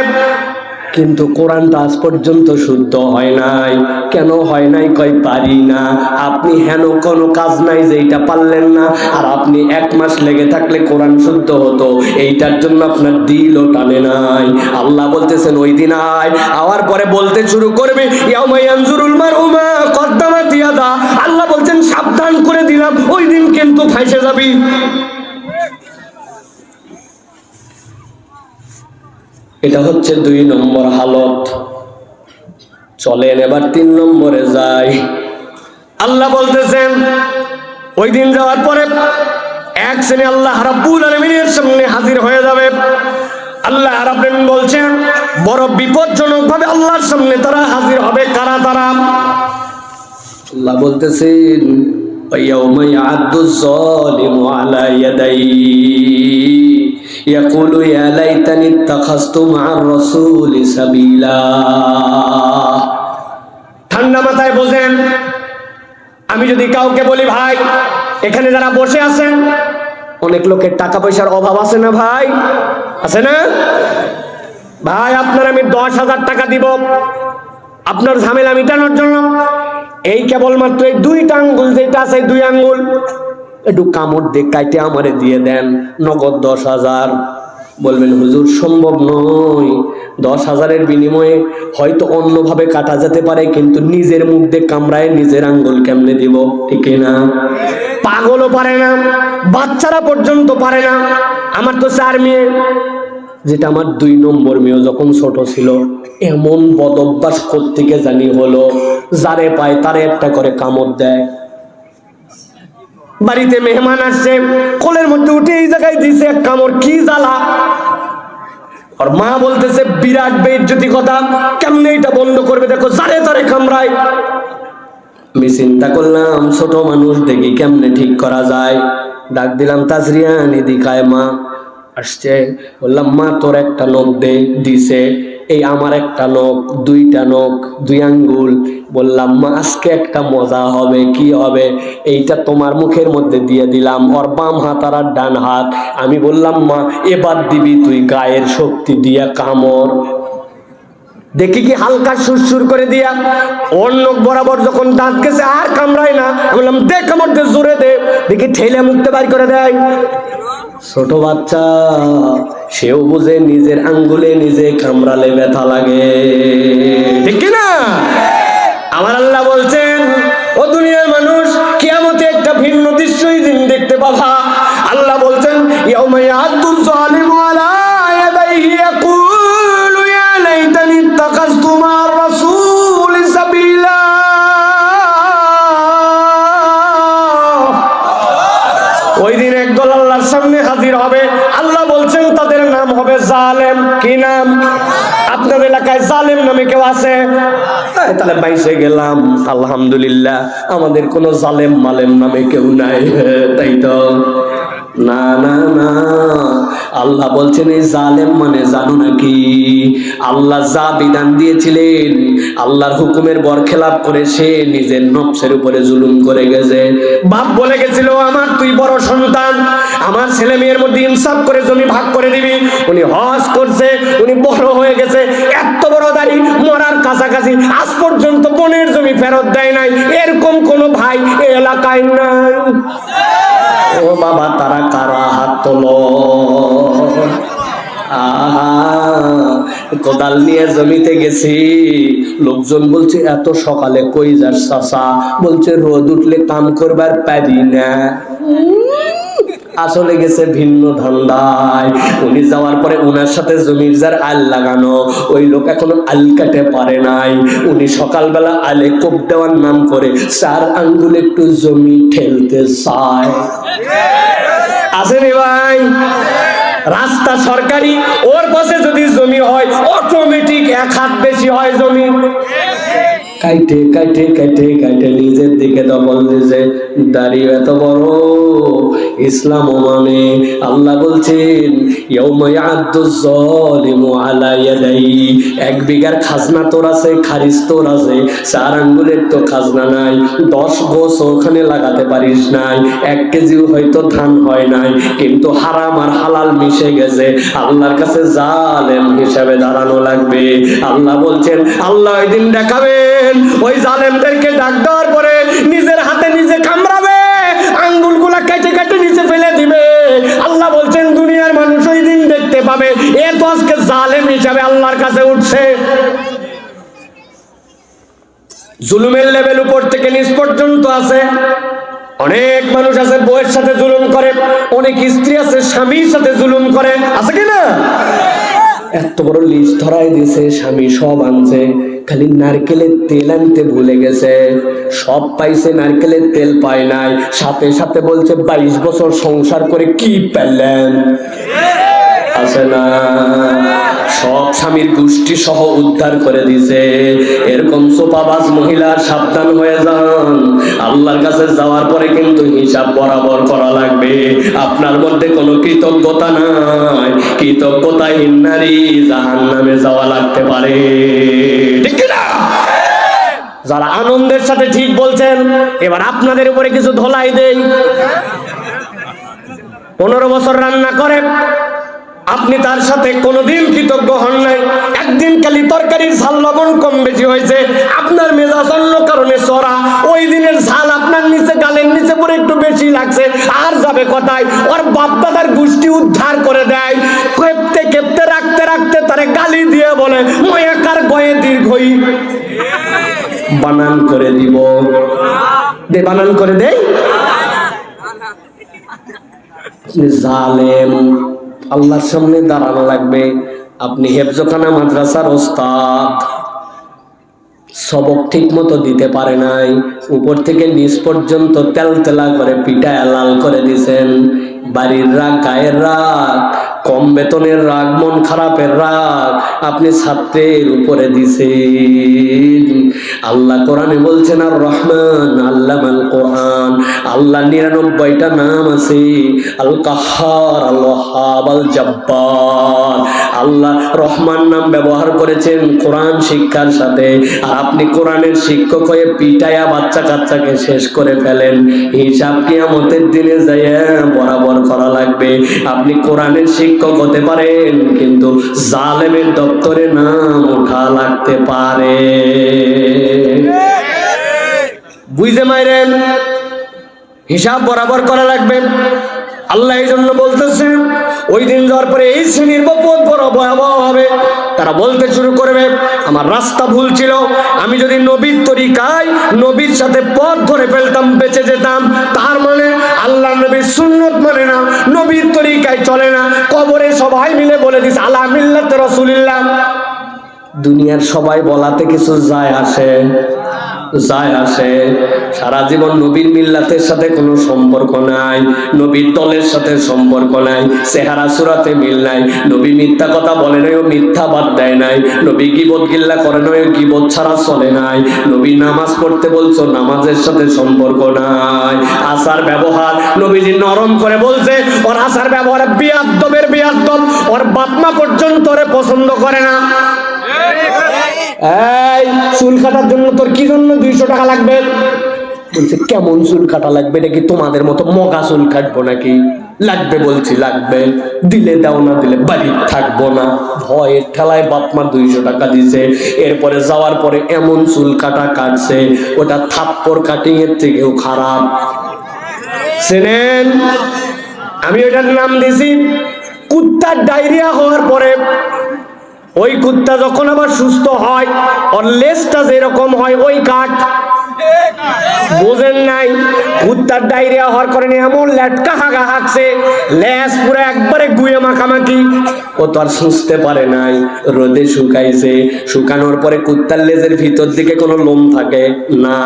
কিন্তু কোরআনটা আজ পর্যন্ত শুদ্ধ হয় নাই। কেন হয় নাই? কই পারি না। আপনি হেন কোনো কাজ নাই যেটা পারলেন না, আর আপনি 1 মাস লেগে থাকলে কোরআন শুদ্ধ হতো, এইটার জন্য আপনার দিলও টানে নাই। আল্লাহ বলতেছেন ওই দিন আয়, আওয়ার পরে বলতে শুরু করবে ইয়াউমা ইয়ানজুরুল মারউ মা কদ্দামাত ইয়াদা। আল্লাহ বলছেন সাবধান করে দিলাম, ওই দিন কিন্তু ফাঁসে যাবি। এটা হচ্ছে 2 নম্বর হালত। চলেন এবার 3 নম্বরে যাই। আল্লাহ বলতেছেন ওই দিন যাওয়ার পরে এক শ্রেণী আল্লাহ রাব্বুল আলামিনের সামনে হাজির হয়ে যাবে। আল্লাহ রাব্বুল আলামিন বলছেন বড় বিপজ্জনক ভাবে আল্লাহর সামনে তারা হাজির হবে। কারা তারা? আল্লাহ বলতেছেন ইয়াউমা ইয়া'আদ্দুজ যালিমু আলা ইয়াদাইহি ইয়াকুলু ইয়া লাইতানি ইত্তাখাযতু মা'আর রাসূলি সাবিলা। ঠান্ডা মাথায় বোঝেন, আমি যদি কাউকে বলি ভাই এখানে যারা বসে আছেন, অনেক লোকের টাকা পয়সার অভাব আছে না ভাই? আছে না ভাই? আপনার আমি 10,000 টাকা দিব আপনার ঝামেলা মিটানোর জন্য। এই কেবলমাত্র এই 2টা আঙ্গুল যেটা আছে, 2 আঙ্গুল একটু কামড় দিয়ে কাইটে আমারে দিয়ে দেন, নগদ 10,000। বলবেন হুজুর সম্ভব নয়, 10,000-এর বিনিময়ে হয়তো অন্যভাবে কাটা যেতে পারে, কিন্তু নিজের মুখ দিয়ে কামড়ায় নিজের আঙ্গুল কেমনে দিব? ঠিক না? পাগলও পারে না, বাচ্চারা পর্যন্ত পারে না। আমার তো 4 মেয়ে, যেটা আমার 2 নম্বর মেয়ে যখন ছোট ছিল, এমন বদ অভ্যাস কোত্থেকে জানি হলো, যারে পায় তারে একটা করে কামড় দেয়। বাড়িতে মেহমান আসছে, কোলের মধ্যে উঠে এই জায়গায় দিছে এক কামড়, কি জ্বালা। আর মা বলতেছে বিরাট বেইজ্জতি কথা, কেমনে এটা বন্ধ করবে? দেখো যারে তারে কামড়ায়। আমি চিন্তা করলাম ছোট মানুষ, দেখি কেমনে ঠিক করা যায়। ডাক দিলাম তাজরিয়ান, এদিকে আয়। মা আসছে, বললাম মা তোর একটা নখ দে। দিছে, এই আমার একটা নখ, দুইটা নখ, দুই আঙ্গুল। বললাম মা আজকে একটা মজা হবে। কি হবে? এইটা তোমার মুখের মধ্যে দিয়ে দিলাম, ওর বাম হাত আর ডান হাত। আমি বললাম মা এবার দিবি তুই গায়ের শক্তি দিয়া কামড়। দেখি কি হালকা সুরসুর করে দিয়া ওর নখ বরাবর যখন দাঁত গেছে আর কামড়ায় না। আমি বললাম দে কামড় দে, জোরে দে। দেখি ঠেলে মুখতে বাইর করে দেয়। ছোট বাচ্চা, সেও বুঝে নিজের আঙ্গুলে নিজে কামড়ালে ব্যথা লাগে, ঠিক কিনা? আমার আল্লাহ বলছেন ও দুনিয়ার মানুষ, কিয়ামতে একটা ভিন্ন দৃশ্যই দিন দেখতে পাবা। আল্লাহ বলছেন ইয়াউমা ইয়াদুল জালিমু আলা ইয়াদাইহি ইয়াকুলু ইয়া লাইতানি ইত্তাখাযতু মা'আর রাসূলি সাবিলা। ওই দিন একদল আল্লাহর সামনে হাজির হবে। আল্লাহ বলছেন তাদের নাম হবে জালেম। কি নাম? আপনার এলাকায় জালেম নামে কেউ আছে? তাহলে বাইসে গেলাম, আলহামদুলিল্লাহ। আমাদের কোনো জালেম মালেম নামে কেউ নাই, তাই তো? না না না, আল্লাহ বলছেন এই জালেম মানে জানো নাকি? আল্লাহ যা বিধান দিয়েছিলেন, আল্লাহর হুকুমের বরখেলাপ করে সে নিজের নফসের উপরে জুলুম করে গেছে। বাপ বলে গেছিল আমার তুই বড় সন্তান, আমার ছেলে মেয়ের মধ্যে ইনসাফ করে জমি ভাগ করে দিবি। উনি হজ করছে, উনি বড় হয়ে গেছে, এত বড় দাড়ি, মরার কাছাকাছি, আজ পর্যন্ত বোনের জমি ফেরত দেয় নাই। এরকম কোন ভাই এই এলাকায় নাই। ও বাবা, তারা কারা? হাত তোলো। কোদাল নিয়ে জমিতে গেছি, লোকজন বলছে এত সকালে কই যাস চাচা? বলছে রোদ উঠলে কাম করবার পারি না। আসলে গেছে ভিন্ন ধান্দায়। উনি যাওয়ার পরে উনার সাথে জমির যার আল লাগানো, ওই লোক এখনো আল কাটে পারে নাই। উনি সকালবেলা আলে কোপ দেওয়ার নাম করে 4 আঙ্গুল একটু জমি ঠেলতে চায়। আসেনি ভাই? রাস্তা সরকারি, ওর পাশে যদি জমি হয় অটোমেটিক 1 হাত বেশি হয় জমি। কাইটে কাইটে কাইটে কাইটে নিজের দিকে দখল দিয়েছে। দাঁড়িয়ে এত বড় ইসলাম মানে। আল্লাহ বলছেন ইয়াউমা ইয়াদুজ জালিমু আলা ইয়াদাইহি, 1 বিঘার খাজনা তোর আছে, খারিজ তোর আছে, 4 আঙ্গুলের তো খাজনা নাই, 10 গোছ ওখানে লাগাতে পারিস নাই, 1 কেজিও হয়তো ধান হয় নাই, কিন্তু হারাম আর হালাল মিশে গেছে। আল্লাহর কাছে জালেম হিসাবে দাঁড়ানো লাগবে। আল্লাহ বলছেন আল্লাহ ওই দিন দেখাবেন ওই জালেমদেরকে ডাক দেওয়ার পরে নিজের হাতে নিজে কামড়াবে, আঙ্গুলগুলা কেটে কেটে নিচে ফেলে দিবে। আল্লাহ বলছেন দুনিয়ার মানুষ ওই দিন দেখতে পাবে এ তো আজকে জালেম হিসাবে আল্লাহর কাছে উঠছে। জুলুমের লেভেল উপর থেকে নিচ পর্যন্ত আছে। অনেক মানুষ আছে বউয়ের সাথে জুলুম করে, অনেক স্ত্রী আছে স্বামীর সাথে জুলুম করে, আছে কিনা? এত বড় লিস্ট ধরাই দিয়েছে, স্বামী সব আনছে, খালি নারকেলের তেল আনতে ভুলে গেছে। সব পাইছে, নারকেলের তেল পায় নাই। সাথে সাথে বলছে 22 বছর সংসার করে কি পেলেন? আছে না? সব স্বামীর গোষ্ঠী সহ উদ্ধার করে দিছে। এরকম সোপাবাজ মহিলার সাবধান হয়ে যান। আল্লাহর কাছে যাওয়ার পরে কিন্তু হিসাব বরাবর করা লাগবে। আপনার মধ্যে কোনো কৃতজ্ঞতা নাই, কৃতজ্ঞতাহীন নারী জাহান্নামে যাওয়া লাগতে পারে, ঠিক না? যারা আনন্দের সাথে ঠিক বলছেন, এবার আপনাদের উপরে কিছু ধোলাই দেই। 15 বছর রান্না করে আপনি তার সাথে কোনোদিন কৃতজ্ঞ হন নাই। একদিন খালি তরকারির ঝাল লবণ কম বেশি হয়েছে, আপনার মেজাজ অন্য কারণে চড়া, ওই দিনের ঝাল আপনার নিচে গালের নিচে পরে একটু বেশি লাগছে, আর যাবে কোথায়? ওর বাপ দাদার গোষ্ঠী উদ্ধার করে দেয়। কেঁপতে কেঁপতে রাখতে রাখতে তারে গালি দিয়ে বলে ময়াকার গয়ে দীর্ঘই বানান করে দিব। দে বানান করে দেই। জালেম। আল্লাহর সামনে দাঁড়ানো লাগবে। আপনি হেফজখানা মাদ্রাসার ওস্তাদ, সবক ঠিক মতো দিতে পারে নাই, উপর থেকে নিচ পর্যন্ত তেল তেলা করে পিটায় লাল করে দিছেন। বাড়ির রাগ, গায়ের রাগ, কম বেতনের রাগ, মন খারাপের রাগ আপনি ছাত্রের উপরে দিছেন। আল্লাহ কোরআনে বলছেন আর রহমান আল্লামাল কোরআন, আল্লাহ 99টা নাম আছে, আল কাহ্হার, আল ওয়াহ্হাব, আল জব্বার। আল্লাহ রহমান নাম ব্যবহার করেছেন কোরআন শিক্ষার সাথে, আর আপনি কোরআনের শিক্ষক হয়ে পিটায়া বাচ্চা কাচ্চাকে শেষ করে ফেলেন। হিসাব কিয়ামতের দিনে যাইয়া বরাবর করা লাগবে। আপনি কোরআনের শিক্ষক হতে পারেন, কিন্তু জালেমের দপ্তরে নাম ওঠা লাগতে পারে। বুঝে মাইরেন, হিসাব বরাবর করা লাগবে। আল্লাহ এই জন্য বলতেছেন, ওই দিন যাওয়ার পরে এই শ্রেণীর বিপদ বড় ভয়াবহ হবে। তারা বলতে শুরু করবে, আমার রাস্তা ভুল ছিল, আমি যদি নবীর তরিকায় নবীর সাথে পথ ধরে ফেলতাম বেঁচে যেতাম। তার মানে আল্লাহ নবীর সুন্নত মানে না, নবীর তরিকায় চলে না। কবরে সবাই মিলে বলে দিস আলা মিল্লাতে রাসূলিল্লাহ। দুনিয়ার সবাই বলাতে কিছু যায় আসে? যায় আসে? সারা জীবন নবীর মিল্লাতের সাথে কোনো সম্পর্ক নাই, নবীর দলের সাথে সম্পর্ক নাই, চেহারা সুরাতে মিল নাই, নবী মিথ্যা কথা বলে নাই ও মিথ্যা বাদ দেয় নাই, নবী গীবত গিল্লা করে নাই ও গীবত ছাড়া চলে নাই, নবী নামাজ পড়তে বলছো নামাজের সাথে সম্পর্ক নাই, আচার ব্যবহার নবীজি নরম করে বলছে, ওর আচার ব্যবহার বিয়াদ্দবের বিয়াদ্দব, ওর বাপ মা পর্যন্ত ওরে পছন্দ করে না। এই চুল কাটার জন্য তোর কি জন্য 200 টাকা লাগবে? বলছে কেমন চুল কাটা লাগবে? এটা কি তোমাদের মতো মগা চুল কাটবো নাকি? লাগবে বলছি লাগবে, দিলে দাও, না দিলে বাড়ি থাকবো না। ভয়ের ঠেলায় বাপ মা 200 টাকা দিছে। এরপরে যাওয়ার পরে এমন চুল কাটা কাটছে, ওটা থাপ্পড় কাটিং এর থেকেও খারাপ। চেনেন? আমি ওটার নাম দিয়েছি কুত্তার ডায়রিয়া হওয়ার পরে। ওই কুত্তা যখন আবার সুস্থ হয়, ওর লেজটা যেরকম হয় ওই কাঠ, বোঝেন নাই? কুত্তার ডায়রিয়া হওয়ার কারণে এমন লেটকা হাগা হাঁকছে, লেজ পুরো একবারে গুয়ে মাখামাখি। ও তো আর সুস্থতে পারে নাই, রোদে শুকাইছে। শুকানোর পরে কুত্তার লেজের ভিতর দিকে কোনো লোম থাকে না,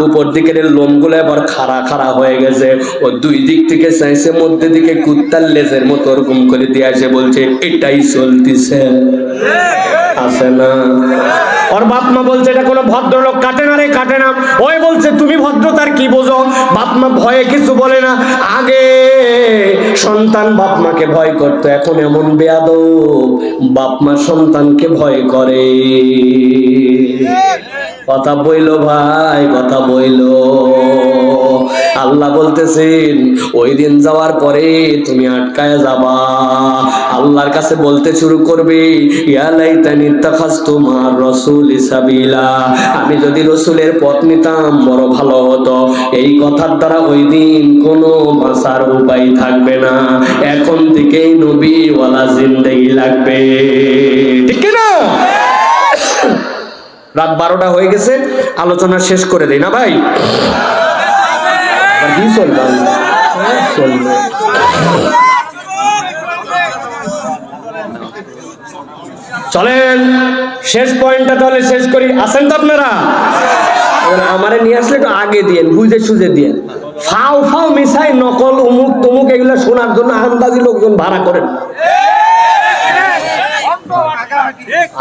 উপর দিকের লোমগুলো এবার খাড়া খাড়া হয়ে গেছে। ও দুই দিক থেকে চাইছে, মধ্যে দিকে কুত্তার লেজের মতো ওরকম করে দিয়ে আসে, বলছে এটাই চলতিছে। আছে না? ওর বাপ মা বলছে এটা কোনো ভদ্রলোক কাটে না রে, কাটে না। ওই বলছে তুমি ভদ্রতার কি বোঝো? বাপ মা ভয়ে কিছু বলে না। আগে সন্তান বাপ মাকে ভয় করতো, এখন এমন বেয়াদব বাপ মা সন্তানকে ভয় করে। কথা বইলো ভাই, কথা বইলো। আল্লাহ বলতেছেন ওই দিন যাওয়ার পরে তুমি আটকায় যাবা। আল্লাহর কাছে বলতে শুরু করবে, ইয়া লাইতানি ইত্তাখাযতু মা'আর রাসূলি সাবিলা, আমি যদি রাসূলের পথ নিতাম বড় ভালো হতো। এই কথার দ্বারা ওই দিন কোনো বাঁচার উপায় থাকবে না। এখন থেকেই নবীওয়ালা জিন্দেগি লাগবে, ঠিক না? রাত 12টা হয়ে গেছে, আলোচনা শেষ করে দেই না ভাই? কি চলবে? চলেন শেষ পয়েন্টটা তাহলে শেষ করি। আসেন তো আপনারা? আমারে নিয়ে আসলে একটু আগে দিয়েন, বুঝে সুঝে দিয়েন। ফাও ফাও মিশাই নকল উমুক তুমুক এগুলো শোনার জন্য আন্দাজি লোকজন ভাড়া করেন।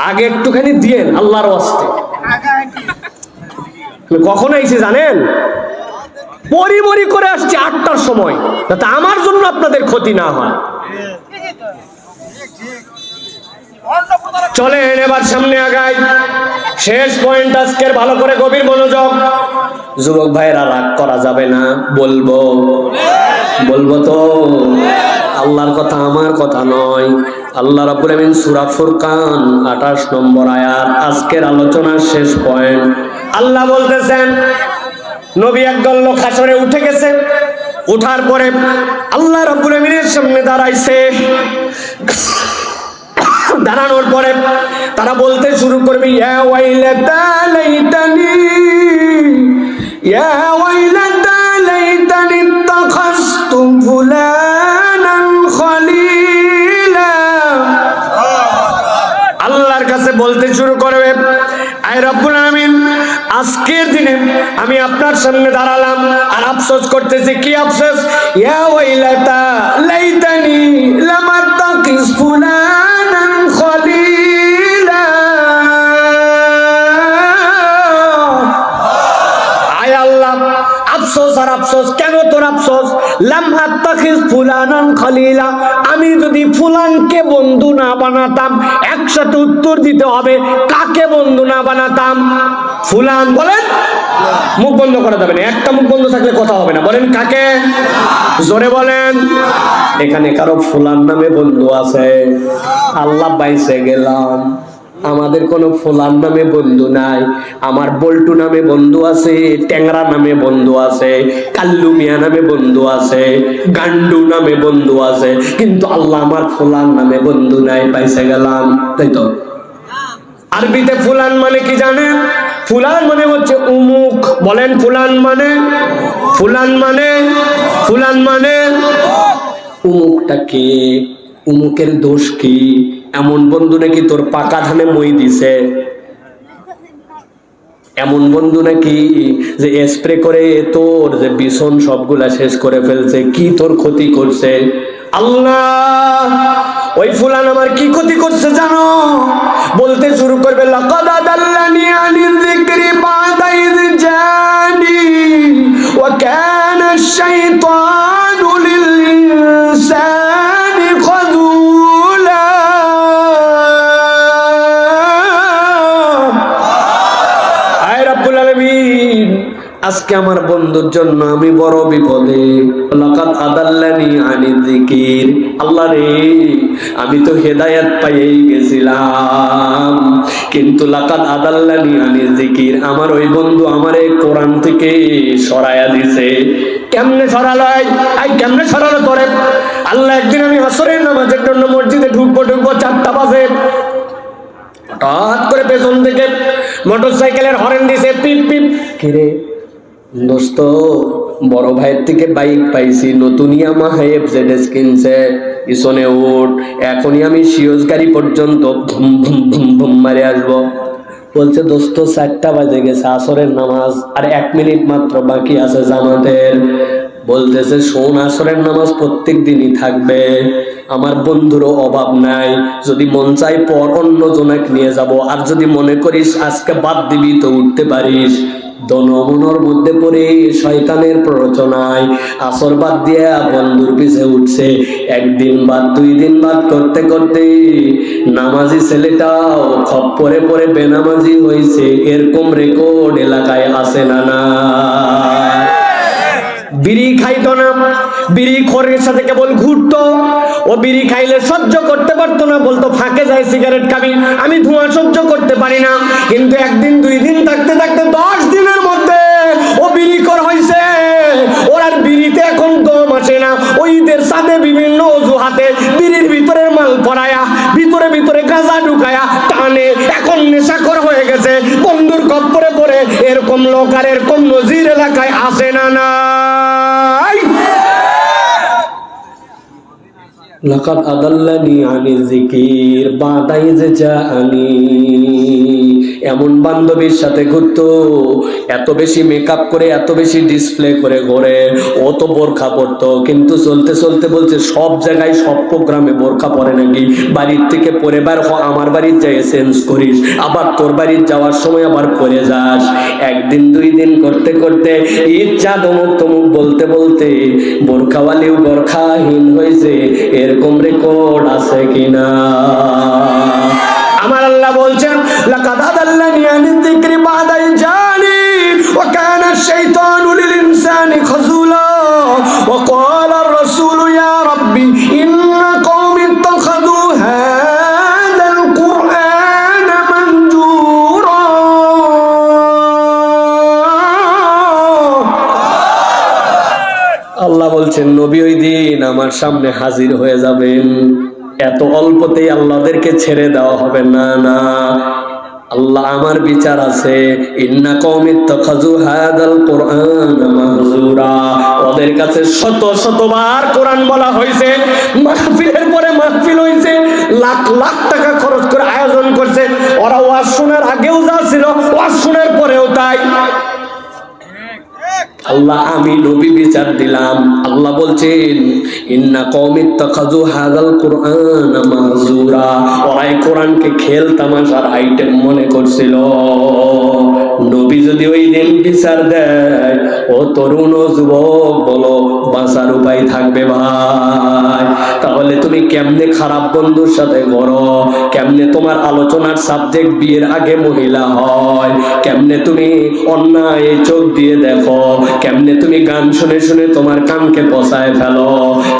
আগে একটুখানি দিয়েন আল্লাহর ওয়াস্তে। কখন আইছি জানেন? পরিমরি করে আসছি 8টার সময়, যাতে আমার জন্য আপনাদের ক্ষতি না হয়। চলেন এবার সামনে আগাই। শেষ পয়েন্ট আজকের, ভালো করে গভীর মনোযোগ। যুবক ভাইরা রাগ করা যাবে না, বলবো বলবো তো। আল্লাহর কথা আমার কথা নয়। আল্লাহ রাব্বুল আমিন সূরা ফুরকান 28 নম্বর আয়াত, আজকের আলোচনার শেষ পয়েন্ট। আল্লাহ বলতেছেন নবী একদল লোক হাসরে উঠে গেছে। ওঠার পরে আল্লাহ রাব্বুল আমিনের সামনে দাঁড়াইছে। দাঁড়ানোর পরে তারা বলতে শুরু করবে, ইয়া ওয়াইলাতা লাইতানি, ইয়া ওয়াইলাতা লাইতানি ইত্তাখাযতু ফুলানান খলিলা। আল্লাহর কাছে বলতে শুরু করবে, আয় রব্বুল আমিন, আজকের দিনে আমি আপনার সামনে দাঁড়ালাম আর আফসোস করতেছি। কি আফসোস? ইয়া ওয়াইলাতা লাইতানি লাম আত্তাখিজ ফুলানান খলিলা। আয় আল্লাহ, আফসোস আর আফসোস। কেন তোর আফসোস? লাম আত্তাখিজ ফুলানান খলিলা, আমি যদি ফুলানকে বন্ধু না বানাতাম। একসাথে উত্তর দিতে হবে, কাকে বন্ধু না বানাতাম? ফুলান। বলেন, মুখ বন্ধ করা যাবে না, একটা মুখ বন্ধ থাকলে কথা হবে না। বলেন কাকে, জোরে বলেন। এখানে কারো ফুলান নামে বন্ধু আছে? আল্লাহ বাইসে গেলাম, আমাদের কোনো ফুলান নামে বন্ধু নাই। আমার বল্টু নামে বন্ধু আছে, ট্যাংরা নামে বন্ধু আছে, কাল্লু মিয়া নামে বন্ধু আছে, গান্ডু নামে বন্ধু আছে, কিন্তু আল্লাহ আমার ফুলান নামে বন্ধু নাই। পাইছে গেলাম, তাই তো। আরবিতে ফুলান মানে কি জানেন? ফুলান মানে হচ্ছে উমুক। বলেন ফুলান মানে, ফুলান মানে, ফুলান মানে উমুকটা কে? উমুকের দোষ কি? এমন বন্ধু নাকি তোর পাকা ধানে মই দিছে? এমন বন্ধু নাকি যে স্প্রে করে তোর যে বিছন সবগুলা শেষ করে ফেলছে? কি তোর ক্ষতি করছে? আল্লাহ, ওই ফুলান আমার কি ক্ষতি করছে জানো? বলতে শুরু করবে, লাকাদ আদাল্লানি আনিল যিকরি বা'দা ইয জানি ওয়া কানা আশ-শাইতানু লিল ইনসানি খাযুলা। আয় রব্বুল আলামিন, আজকে আমার বন্ধুর জন্য আমি বড় বিপদে। লাকাদ আদাল্লানি আনি যিকির, আল্লাহ রে, আমি তো হেদায়েত পাইয়েই গেছিলাম, কিন্তু লাকাদ আদাল্লানি আনি যিকির, আমার ওই বন্ধু আমারে কোরআন থেকে সরায়া দিছে। কেমনে সরালো? আই কেমনে সরালো তোরে? আল্লাহ, একদিন আমি আসরের নামাজের জন্য মসজিদে ঢুকবো 4টা বাজে, হঠাৎ করে পেছন থেকে মোটরসাইকেলের হর্ন দিছে, পিপ পিপ। কিরে দোস্ত, বড় ভাইয়ের থেকে বাইক পাইছি, নতুন ইয়ামাহা এফজেডএস কিনছে, পিছনে উঠ, এখনই আমি সিওজ গাড়ি পর্যন্ত ভুম ভুম ভুম ভুম মারে আসবো। বলছে দোস্ত 4টা বাজে গেছে, আসরের নামাজ আর 1 মিনিট মাত্র বাকি আছে জামাতের। বলতেছে শোন, আসরের নামাজ প্রত্যেক দিনই থাকবে, আমার বন্ধুরও অভাব নাই, যদি মন চাই পর অন্য জনকে নিয়ে যাব, আর যদি মনে করিস আজকে বাদ দিবি তো উঠতে পারিস। দনমনের মধ্যে পড়ে শয়তানের প্ররোচনায় আসর বাদ দিয়া বন্ধুর পিছে উঠছে। 1 দিন বাদ 2 দিন বাদ করতে করতে নামাজি ছেলেটাও খপ্পরে পরে বেনামাজি হয়েছে। এরকম রেকর্ড এলাকায় আছে না? না, বিড়ি খাইতো না, বিড়ি খোরের সাথে কেবল ঘুরতো। ও বিড়ি খাইলে সহ্য করতে পারতো না, বলতো ফাঁকে যায় সিগারেট খাবি, আমি ধোঁয়া সহ্য করতে পারি না। কিন্তু 1 দিন 2 দিন থাকতে থাকতে 10 দিনের মধ্যে ও বিড়ি খোর হয়েছে। ওর আর বিড়িতে এখন দম আসে না। ওই ঈদের সাথে বিভিন্ন অজুহাতে বিড়ির ভিতরের মাল পড়ায়া, ভিতরে ভিতরে গাঁজা ঢুকায়া টানে, এখন নেশাখোর হয়ে গেছে বন্ধুর খপ্পরে পড়ে। এরকম লোক আর এরকম নজির এলাকায় আসে না? না, লাকাদ আদাল্লানি আনি যিকির বা'দা ইয জাআনি। এমন বান্ধবীর সাথে ঘুরতো, এত বেশি মেকআপ করে, এত বেশি ডিসপ্লে করে ঘোরে। ও তো বোরখা পরতো, কিন্তু চলতে চলতে বলছে সব জায়গায় সব প্রোগ্রামে বোরখা পরে নাকি। বাড়ির থেকে পরে বার হ, আমার বাড়ির যাই চেঞ্জ করিস, আবার তোর বাড়ির যাওয়ার সময় আবার পরে যাস। 1 দিন 2 দিন করতে করতে ইচ্ছা তমুক তমুক বলতে বলতে বোরখাওয়ালিও বোরখাহীন হয়েছে। এরকম রেকর্ড আছে কিনা? আমার আল্লাহ বলছেন, লাকাদ আদাল্লানি আনি যিকরি বা'দা ইয জানি ওয়া কানা আশ-শাইতানু লিল ইনসানি খাযুলা ওয়া ক্বালা আর-রাসূলু ইয়া রাব্বি ইন্না কওমি ইত্তাখাযু হাযাল কুরআনা মাহজুরা। আল্লাহ বলছেন, নবী ওই দিন আমার সামনে হাজির হয়ে যাবেন, এত অল্পতেই আল্লাহদেরকে ছেড়ে দেওয়া হবে না। না, আল্লাহ আমার বিচার আছে। ইন্না কওমি ইত্তাখাযু হাযাল কুরআনা মাহজুরা, ওদের কাছে শত শতবার কোরআন বলা হয়েছে, মাহফিলের পরে মাহফিল হয়েছে, লাখ লাখ টাকা খরচ করে আয়োজন করছে। ওরা ওয়াজ শোনার আগেও যা ছিল, ওয়াজ শোনার পরেও তাই। আল্লাহ আমি নবী বিচার দিলাম। আল্লাহ বলছেন ইন্না কওমি ইত্তাখাযু হাযাল কুরআন মাহজুরা, ওরা এই কোরআনকে খেল তামাশার আইটেম মনে করছিল। নবী যদি ওই দিন বিচার দেয়, ও তরুণ ও যুবক বলো বাঁচার উপায় থাকবে ভাই? তাহলে তুমি কেমনে খারাপ বন্ধুর সাথে করো, কেমনে তোমার আলোচনার সাবজেক্ট বিয়ের আগে মহিলা হয়, কেমনে তুমি অন্যায় চোখ দিয়ে দেখো, কেমনে তুমি গান শুনে শুনে তোমার কানকে পচায় ফেলো,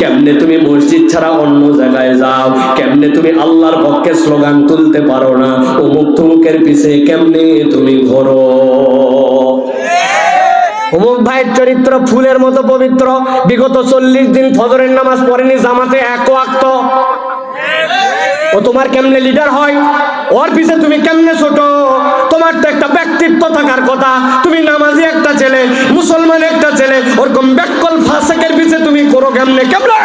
কেমনে তুমি মসজিদ ছাড়া অন্য জায়গায় যাও, কেমনে তুমি আল্লাহর পক্ষে স্লোগান তুলতে পারো না, অমুক তমুকের পিছে কেমনে তুমি ঘোরো। অমুক ভাইয়ের চরিত্র ফুলের মতো পবিত্র, বিগত 40 দিন ফজরের নামাজ পড়েনি, জামাতে এক ওয়াক্ত, ও তোমার কেমনে লিডার হয়? ওর পিছে তুমি কেমনে ছোট? তোমার তো একটা ব্যক্তিত্ব থাকার কথা। তুমি নামাজি একটা ছেলে, মুসলমান একটা ছেলে, ওরকম ব্যাককল ফাসেকের পিছে তুমি করো কেমনে? কেমনে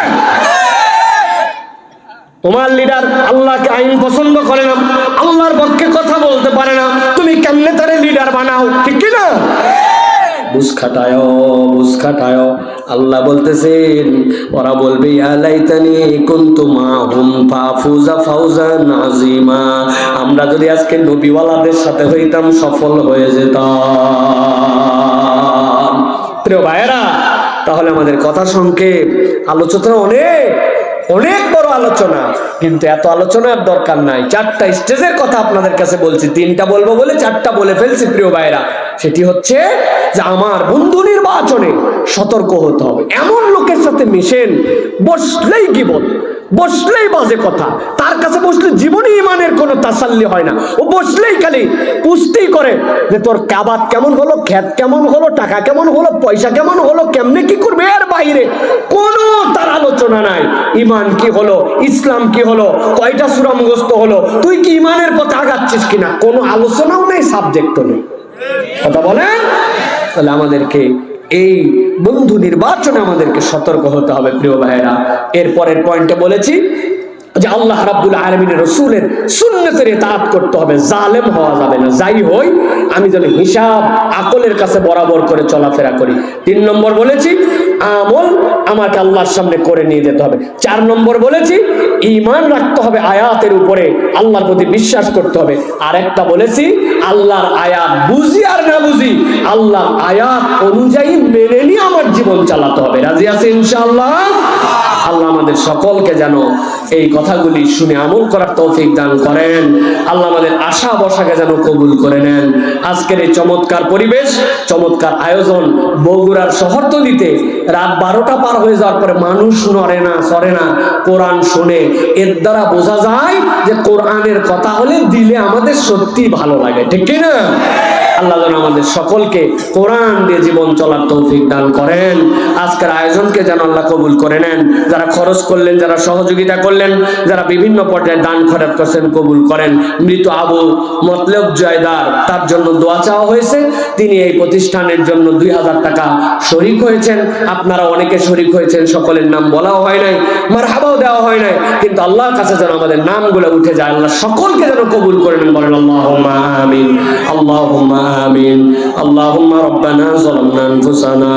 তোমার লিডার আল্লাহকে আইন পছন্দ করে না, আল্লাহর পক্ষে কথা বলতে পারে না, তুমি কেমনে তারে লিডার বানাও? ঠিক কি না? বুঝ খাটায়। আল্লাহ বলতেছেন ওরা বলবে ইয়া লাইতানি কুনতু মাহুম ফাফুজা ফাওজান আযীমা, আমরা যদি আজকে নবীওয়ালাদের সাথে হইতাম সফল হয়ে যেতাম। প্রিয় ভাইয়েরা, তাহলে আমাদের কথা সংক্ষেপ, আলোচনা অনেক বড় আলোচনা, কিন্তু এত আলোচনার দরকার নাই। 4টা স্টেজের কথা আপনাদের কাছে বলছি, 3টা বলবো বলে 4টা বলে ফেলছি। প্রিয় ভাইরা, সেটি হচ্ছে যে আমার বন্ধু নির্বাচনে সতর্ক হতে হবে। এমন লোকের সাথে মিশেন, বসলেই গীবত, বসলেই বাজে কথা, তার কাছে বসলে জীবনে ইমানের কোনো তাসাল্লি হয় না। ও বসলেই খালি পুষ্টি করে যে তোর কাবাত কেমন হলো, খ্যাত কেমন হলো, টাকা কেমন হলো, পয়সা কেমন হলো, কেমনে কি করবে, এর বাইরে কোনো তার আলোচনা নাই। ইমান কি হলো, ইসলাম কি হলো, কয়টা সূরা মুখস্থ হলো, তুই কি ইমানের পথে আগাচ্ছিস কিনা, কোনো আলোচনাও নেই, সাবজেক্টও নেই। কথা বলেন? তাহলে আমাদেরকে এই বন্ধু নির্বাচনে আমাদেরকে সতর্ক হতে হবে। প্রিয় ভাইরা, এরপরের পয়েন্টে বলেছি যে আল্লাহ রাব্বুল আলামিনের রাসূলের সুন্নতের ইতাআত করতে হবে, জালেম হওয়া যাবে না। যাই হই আমি যেন হিসাব আকলের কাছে বরাবর করে চলাফেরা করি। 3 নম্বর বলেছি আমল আমাকে আল্লাহর সামনে করে নিয়ে যেতে হবে। 4 নম্বর বলেছি ঈমান রাখতে হবে আয়াতের উপরে, আল্লাহর প্রতি বিশ্বাস করতে হবে। আর একটা বলেছি আল্লাহর আয়াত বুঝি আর না বুঝি, আল্লাহর আয়াত অনুযায়ী মেনে নিয়ে আমার জীবন চালাতে হবে। রাজি আছি ইনশাআল্লাহ? আল্লাহ আমাদের সকলকে যেন এই কথাগুলি শুনে আমল করার তৌফিক দান করেন। আল্লাহ আমাদের আশা বসাকে যেন কবুল করে নেন। আজকের এই চমৎকার পরিবেশ, চমৎকার আয়োজন, বগুড়ার শহরতলিতে রাত 12টা পার হয়ে যাওয়ার পরে মানুষ নড়ে না, সরে না, কোরআন শুনে। এর দ্বারা বোঝা যায় যে কোরআনের কথা হলে দিলে আমাদের সত্যি ভালো লাগে। ঠিক কি না? আল্লাহ যেন আমাদের সকলকে কোরআন দিয়ে জীবন চলার তৌফিক দান করেন। আজকের আয়োজনকে যেন আল্লাহ কবুল করে নেন। যারা খরচ করলেন, যারা সহযোগিতা করলেন, যারা বিভিন্ন পর্যায়ে দান খরচ করছেন, কবুল করেন। মৃত আবু মতলব জয়দার, তার জন্য দোয়া চাওয়া হয়েছে। তিনি এই প্রতিষ্ঠানের জন্য 2000 টাকা শরীক হয়েছেন। আপনারা অনেকে শরীক হয়েছেন, সকলের নাম বলাও হয় নাই, মারহাবাও দেওয়া হয় নাই, কিন্তু আল্লাহর কাছে যেন আমাদের নামগুলো উঠে যায়। আল্লাহ সকলকে যেন কবুল করে নেন। বলেন আল্লাহুম্মা আমিন, আল্লাহুম্মা آمين اللهم ربنا ظلمنا أنفسنا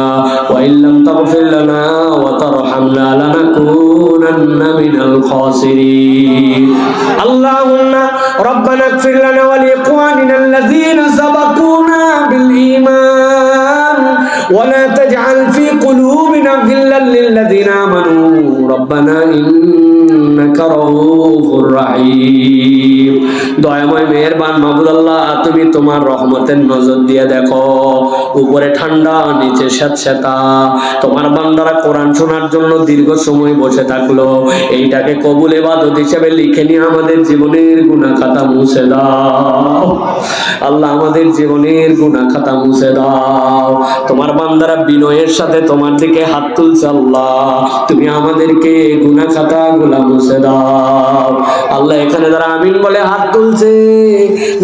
وإن لم تغفر لنا وترحمنا لنكونن من الخاسرين اللهم ربنا اغفر لنا ولإخواننا الذين سبقونا بالإيمان ولا تجعل في قلوبنا غلا للذين آمنوا ربنا إنك رؤوف رحيم দয়াময় মেহেরবান মাবুদ আল্লাহ, তুমি তোমার রহমতের নজর দিয়ে দেখো, উপরে ঠান্ডা নিচে স্যাঁতস্যাঁতা। তোমার বান্দারা কোরআন শোনার জন্য দীর্ঘ সময় বসে থাকলো, এইটাকে কবুল ইবাদত হিসেবে লিখে নিয়ে আমাদের জীবনের গুনাহ খাতা মুছে দাও। আল্লাহ আমাদের জীবনের গুনাহ খাতা মুছে দাও। তোমার বান্দারা বিনয়ের সাথে তোমার দিকে হাত তুলছে, আল্লাহ তুমি আমাদেরকে গুনাহ খাতা গুলা মুছে দাও। আল্লাহ এখানে যারা আমিন বলে হাত তুলছে,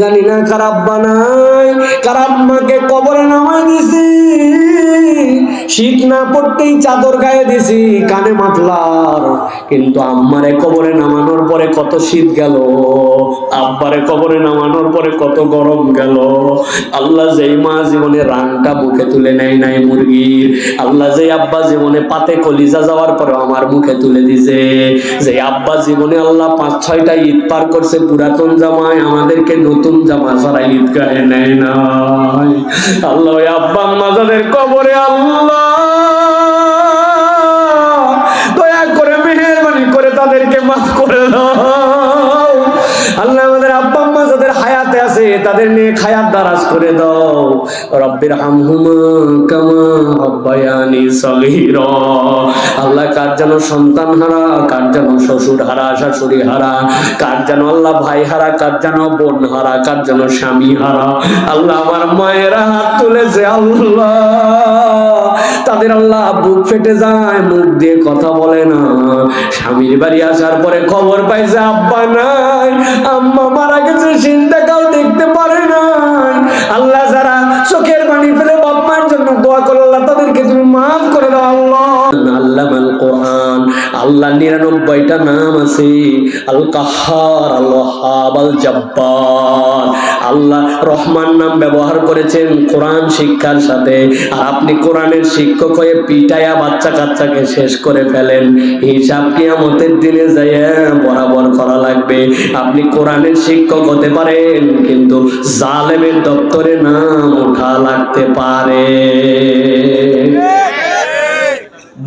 জানি না কার আব্বা নাই, কার আম্মাকে কবরে নামায় দিছি, শীত না পড়তেই চাদর গায়ে দিছি, কানে মাফলার, কিন্তু আম্মারে কবরে নামানোর পরে কত শীত গেল, আব্বারে কবরে নামানোর পরে কত গরম গেল। আল্লাহ যেই মা জীবনে রানটা মুখে তুলে নেয় নাই মুরগির, আল্লাহ যেই আব্বা জীবনে পাতে কলিজা যাওয়ার পরে আমার মুখে তুলে দিছে, যে আব্বা জীবনে আল্লাহ 5-6টা ঈদ পার করছে পুরাতন জামায়, আমাদেরকে নতুন জামা ছাড়া ঈদ গায়ে নেয় নাই। আল্লাহ ওই আব্বা আম্মা যাদের কবরে আল্লাহ দয়া করে মেহেরবানি করে তাদেরকে মাফ করে দাও। আল্লাহ আমাদের আব্বা আম্মা যাদের হায়াতে আছে তাদের নিয়ে হায়াত দারাজ করে দাও। রব্বির হামহুমা কামা রাব্বায়ানি সগীরা। আল্লাহ কার যেন সন্তান হারা, কার যেন শ্বশুর হারা, শাশুড়ি হারা, কার যেন আল্লাহ ভাই হারা, কার যেন বোন হারা, কার যেন স্বামী হারা। আল্লাহ আমার মায়েরা হাত তুলেছে, আল্লাহ তাদের আল্লাহ বুক ফেটে যায়, মুখ দিয়ে কথা বলে না। স্বামীর বাড়ি আসার পরে খবর পাইছে আব্বা নাই, আম্মা মারা গেছে, সিনটাকাও দেখতে পারে নাই। আল্লাহ যারা চোখের পানি ফেলে বাপ্পার জন্য দোয়া করল, আল্লাহ তাদেরকে তুমি মাফ করে দাও। আল্লাহ আল্লামাল কোরআন, আল্লাহ 99টা নাম আছে, আল কাহ্হার, আল ওয়াহ্হাব, আল জাব্বার। আল্লাহ রহমান নাম ব্যবহার করেছেন কোরআন শিক্ষার সাথে, আর আপনি কোরআনের শিক্ষক হয়ে পিটায়া বাচ্চা কাচ্চাকে শেষ করে ফেলেন। হিসাব কিয়ামতের দিনে যাইয়া বরাবর করা লাগবে। আপনি কোরআনের শিক্ষক হতে পারেন, কিন্তু জালেমের দপ্তরে নাম ওঠা লাগতে পারে।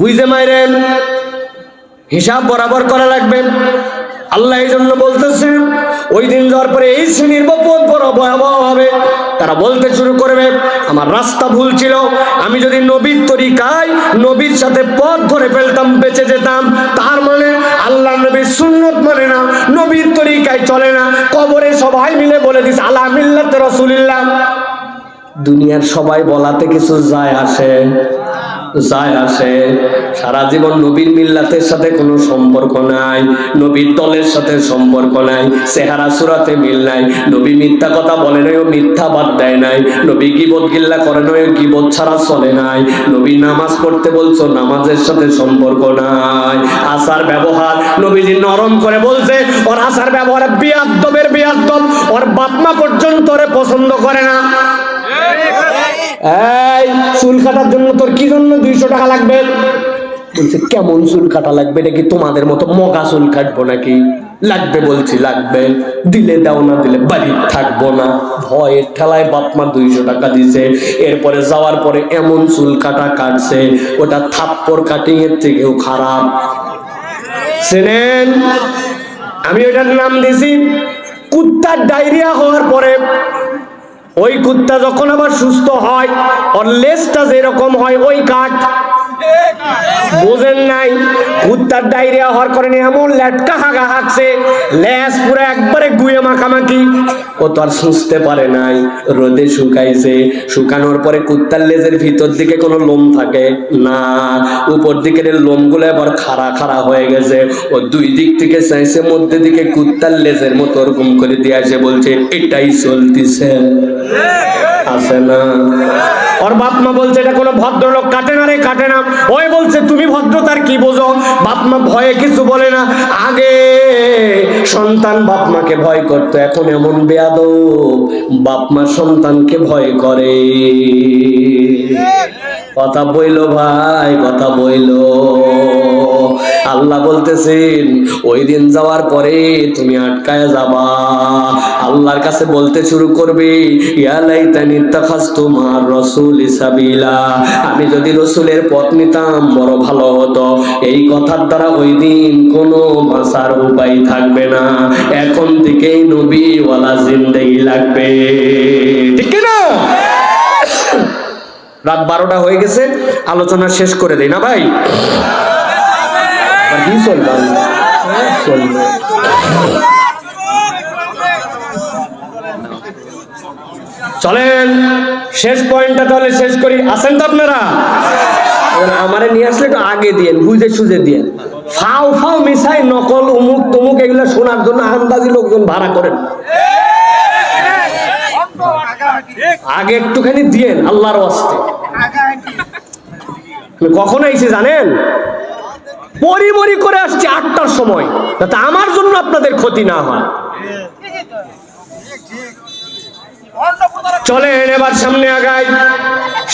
বুঝে মাইরেন, হিসাব বরাবর করা লাগবে। আল্লাহ এই জন্য বলতেছেন, ওই দিন যাওয়ার পরে এই শ্রেণীর বিপদ বড় ভয়াবহ হবে। তারা বলতে শুরু করবে, আমার রাস্তা ভুল ছিল, আমি যদি নবীর তরিকায় নবীর সাথে পথ ধরে ফেলতাম বেঁচে যেতাম। তার মানে আল্লাহ নবীর সুন্নত মানে না, নবীর তরিকায় চলে না। কবরে সবাই মিলে বলে দিস আলা মিল্লাতে রাসূলিল্লাহ। দুনিয়ার সবাই বলাতে কিছু যায় আসে? সারা জীবন নবীর মিল্লাতের সাথে কোনো সম্পর্ক নাই, নবীর দলের সাথে সম্পর্ক নাই, চেহারা সুরাতে মিল নাই, নবী মিথ্যা কথা বলে নাই, ও মিথ্যা বাদ দেয় নাই, নবী গীবত গিল্লা করে নাই, ও গীবত ছাড়া চলে নাই, নবী নামাজ পড়তে বলছো, নামাজের সাথে সম্পর্ক নাই। আচার ব্যবহার নবীজি নরম করে বলছে, ওর আচার ব্যবহারে বিয়াদ্দবের বিয়াদ্দব, ওর বাপমা পর্যন্ত ওরে পছন্দ করে না। এই চুল কাটার জন্য তোর কি জন্য 200 টাকা লাগবে? বলছে কেমন চুল কাটা লাগবে, নাকি তোমাদের মতো মগা চুল কাটবো নাকি? লাগবে বলছি, লাগবে, দিলে দাও, না দিলে বাড়ি থাকবো না। ভয়ের ঠেলায় বাপ মা 200 টাকা দিছে। এরপরে যাওয়ার পরে এমন চুল কাটা কাটছে, ওটা থাপ্পড় কাটিং এর থেকেও খারাপ। শুনেন, আমি ওটার নাম দিছি কুত্তার ডায়রিয়া হওয়ার পরে। ওই কুত্তা যখন আবার সুস্থ হয়, ওর লেজটা যেরকম হয় ওই কাট, বোঝেন নাই? কুত্তার ডায়রিয়া হওয়ার কারণে এমন লেটকা হাগা হাঁকছে, লেজ পুরো একবারে গুয়ে মাখামাখি। ও তো আর সুস্থতে পারে নাই, রোদে শুকাইছে। শুকানোর পরে কুত্তার লেজের ভিতর দিকে কোনো লোম থাকে না, উপর দিকের লোমগুলো এবার খাড়া খাড়া হয়ে গেছে। ও দুই দিক থেকে চাইছে, মধ্যে দিকে কুত্তার লেজের মতো ওরকম করে দিয়ে আসে, বলছে এটাই চলতিছে, আছে না? ওর বাপ মা বলছে এটা কোনো ভদ্রলোক কাটে না রে, কাটে না। ওই বলছে তুমি ভদ্রতার কি বোঝো? বাপ মা ভয়ে কিছু বলে না। আগে সন্তান বাপ মাকে ভয় করতো, এখন এমন বেয়াদব বাপ মা সন্তানকে ভয় করে। কথা বইলো ভাই, কথা বইলো। আল্লাহ বলতেছেন ওই দিন যাওয়ার পরে তুমি আটকায় যাবা, আল্লাহর কাছে বলতে শুরু করবে, ইয়া লাইতানি ইত্তাখাযতু মা'আর রাসূলি সাবিলা, আমি যদি রাসূলের পথ নিতাম বড় ভালো হতো। এই কথার দ্বারা ওই দিন কোনো বাঁচার উপায় থাকবে না। এখন থেকেই নবীওয়ালা জিন্দেগি লাগবে, ঠিক না? রাত 12টা হয়ে গেছে, আলোচনা শেষ করে দেই না ভাই? চলেন শেষ পয়েন্টটা তাহলে শেষ করি। আসেন তো আপনারা? আমারে নিয়ে আসলে একটু আগে দিয়েন, বুঝে সুঝে দিয়েন। ফাও ফাও মিশাই নকল উমুক তুমুক এগুলো শোনার জন্য আন্দাজি লোকজন ভাড়া করেন। আগে একটুখানি দিয়েন আল্লাহর ওয়াস্তে। আমি কখন আইছি জানেন? পরিমরি করে আসছি 8টার সময়, যাতে আমার জন্য আপনাদের ক্ষতি না হয়। চলেন এবার সামনে আগাই।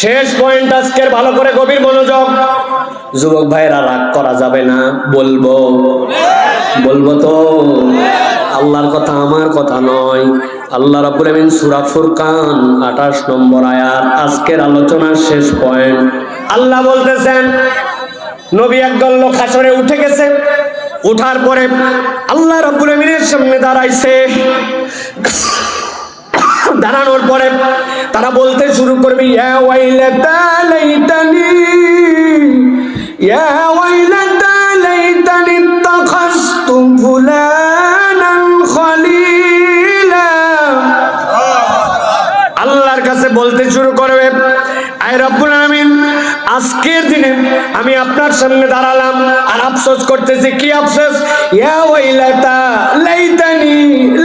শেষ পয়েন্ট আজকের, ভালো করে গভীর মনোযোগ। যুবক ভাইরা রাগ করা যাবে না, বলবো তো। আল্লাহর কথা, আমার কথা নয়। আল্লাহ রাব্বুল আমিন সূরা ফুরকান 28 নম্বর আয়াত, আজকের আলোচনার শেষ পয়েন্ট। আল্লাহ বলতেছেন, নবী একদল লোক হাসরে উঠে গেছে। উঠার পরে আল্লাহ রাব্বুল আমিনের সামনে দাঁড়াইছে। দাঁড়ানোর পরে তারা বলতে শুরু করবে, ইয়া ওয়াইলাতা লাইতানি, ইয়া ওয়াইলাতা লাইতানি ইত্তাখাযতু ফুলানান খলিলা। আল্লাহর কাছে বলতে শুরু করবে, আয় রব্বুল আমিন, আজকের দিনে আমি আপনার সামনে দাঁড়ালাম আর আফসোস করতেছি। কি আফসোস? ইয়া ওয়াইলাতা লাইতানি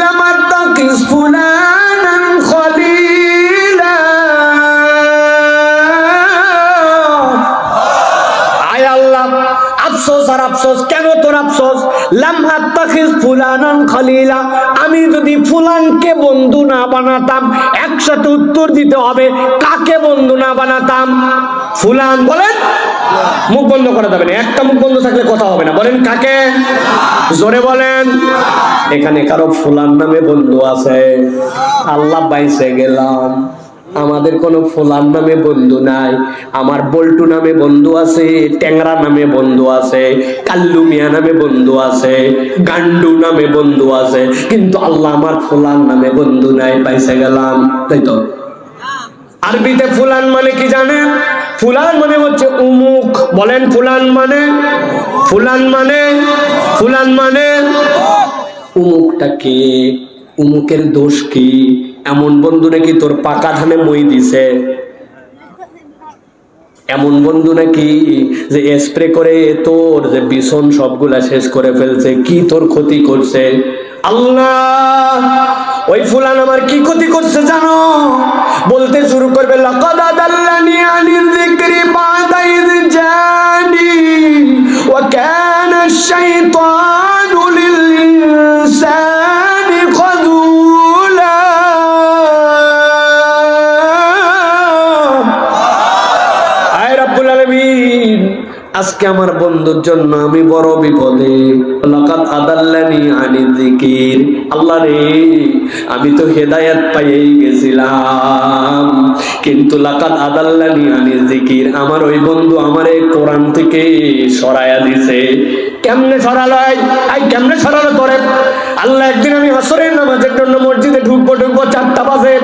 লাম আত্তাখিজ ফুলানান খলিলা। আয় আল্লাহ, আফসোস আর আফসোস। কেন তোর আফসোস? লাম আত্তাখিজ ফুলানান খলিলা, আমি যদি ফুলানকে বন্ধু না বানাতাম। একসাথে উত্তর দিতে হবে, কাকে বন্ধু না বানাতাম? ফুলান। বলেন, মুখ বন্ধ করা যাবে না, একটা মুখ বন্ধ থাকলে কথা হবে না। বলেন কাকে? জোরে বলেন। এখানে কারো ফুলান নামে বন্ধু আছে? আল্লাহ বাইসে গেলাম, আমাদের কোনো ফুলান নামে বন্ধু নাই। আমার বল্টু নামে বন্ধু আছে, ট্যাংরা নামে বন্ধু আছে, কাল্লু মিয়া নামে বন্ধু আছে, গান্ডু নামে বন্ধু আছে, কিন্তু আল্লাহ আমার ফুলান নামে বন্ধু নাই। পাইছে গেলাম, তাই তো। আরবিতে ফুলান মানে কি জানেন? ফুলান মানে হচ্ছে উমুক। বলেন ফুলান মানে, ফুলান মানে, ফুলান মানে উমুকটা কে? উমুকের দোষ কি? এমন বন্ধু নাকি তোর পাকা ধানে মই দিছে? এমন বন্ধু নাকি যে স্প্রে করে তোর যে বিছন সবগুলা শেষ করে ফেলছে? কি তোর ক্ষতি করছে? আল্লাহ, ওই ফুলান আমার কি ক্ষতি করছে জানো? বলতে শুরু করবে, লাকাদ আদাল্লানি আনিল যিকরি বা'দা ইয জানি ওয়া কানা আশ-শাইতানু লিল ইনসানি খাযুলা। আয় রব্বুল আলামিন, আজকে আমার বন্ধুর জন্য আমি বড় বিপদে। লাকাদ আদাল্লানি আনিল যিকির, আল্লাহ রে, আমি তো হেদায়েত পাইয়েই গেছিলাম, কিন্তু লাকাদ আদাল্লানি আনিল যিকির, আমার ওই বন্ধু আমারে কোরআন থেকে সরায়া দিছে। কেমনে সরালো? আই কেমনে সরালো তোরে? আল্লাহ, একদিন আমি আসরের নামাজের জন্য মসজিদে ঢুকবো 4টা বাজে।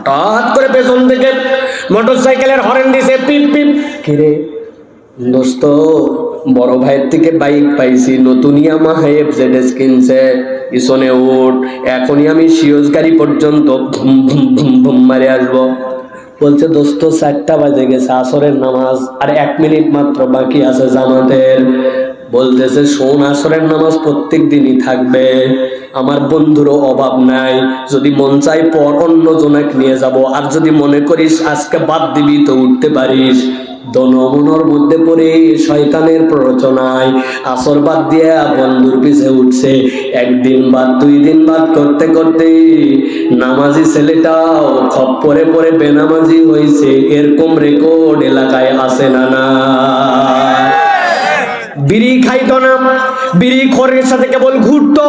হঠাৎ করে পেছন থেকে মোটরসাইকেলের হর্ন দিছে, পিপ পিপ। কিরে দোস্ত, বড় ভাইয়ের থেকে বাইক পাইছি, নতুন ইয়ামাহা এফজেডএস কিনছে, পিছনে উঠ, এখনই আমি সিওজ গাড়ি পর্যন্ত ভুম ভুম ভুম ভুম মারে আসবো। বলছে, দোস্ত 4টা বাজে গেছে, আসরের নামাজ আর 1 মিনিট মাত্র বাকি আছে জামাতের। বলতেছে, শোন, আসরের নামাজ প্রত্যেক দিনই থাকবে, আমার বন্ধুরও অভাব নাই, যদি মন চাই পর অন্য জনক নিয়ে যাব, আর যদি মনে করিস আজকে বাদ দিবি তো উঠতে পারিস। দনমনের মধ্যে পড়ে শয়তানের প্ররোচনায় আসর বাদ দিয়া বন্ধুর পিছে উঠছে। 1 দিন বাদ 2 দিন বাদ করতে করতে নামাজি ছেলেটাও খপ্পরে পরে বেনামাজি হয়েছে। এরকম রেকর্ড এলাকায় আছে না? না, বিড়ি খাইতো না, বিড়ি খোরের সাথে কেবল ঘুরতো।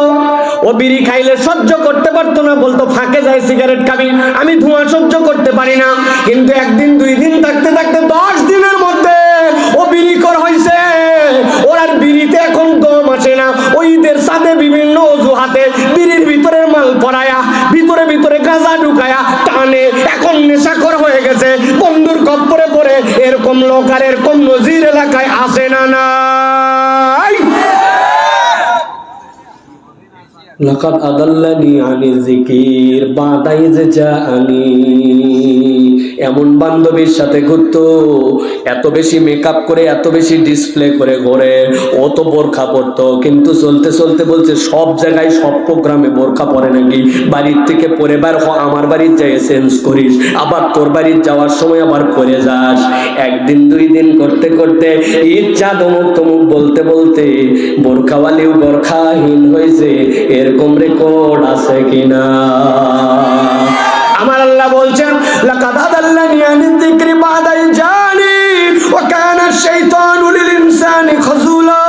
ও বিড়ি খাইলে সহ্য করতে পারতো না, বলতো ফাঁকে যায় সিগারেট খাবি, আমি ধোঁয়া সহ্য করতে পারি না। কিন্তু 1 দিন 2 দিন থাকতে থাকতে 10 দিনের মধ্যে ও বিড়ি খোর হয়েছে। ওর আর বিড়িতে এখন দম আসে না। ওই ঈদের সাথে বিভিন্ন অজুহাতে বিড়ির ভিতরে মাল পরায়া, ভিতরে ভিতরে গাঁজা ঢুকায়া টানে, এখন নেশাখোর হয়ে গেছে, বন্ধুর খপ্পরে পড়ে। এরকম লোক আর এরকম নজির এলাকায় আসে না? না, লাকাদ আদাল্লানি আনিল যিকির বা'দা ইয জাআনি। এমন বান্ধবীর সাথে ঘুরতো, এত বেশি মেকআপ করে, এত বেশি ডিসপ্লে করে ঘরে। ও তো বোরখা পরতো, কিন্তু চলতে চলতে বলছে সব জায়গায় সব প্রোগ্রামে বোরখা পরে নাকি। বাড়ির থেকে পরে বার হ, আমার বাড়ির যাই চেঞ্জ করিস, আবার তোর বাড়ির যাওয়ার সময় আবার পরে যাস। একদিন দুই দিন করতে করতে ইচ্ছা তমুক তমুক বলতে বলতে বোরখাওয়ালিও বোরখাহীন হয়েছে। এরকম রেকর্ড আছে কিনা? আমার আল্লাহ বলছেন লাকাদ আদাল্লানি আনিয যিকরি বা'দা ইয জানি ওয়া কানা আশ-শাইতানু লিল ইনসানি খাযুলা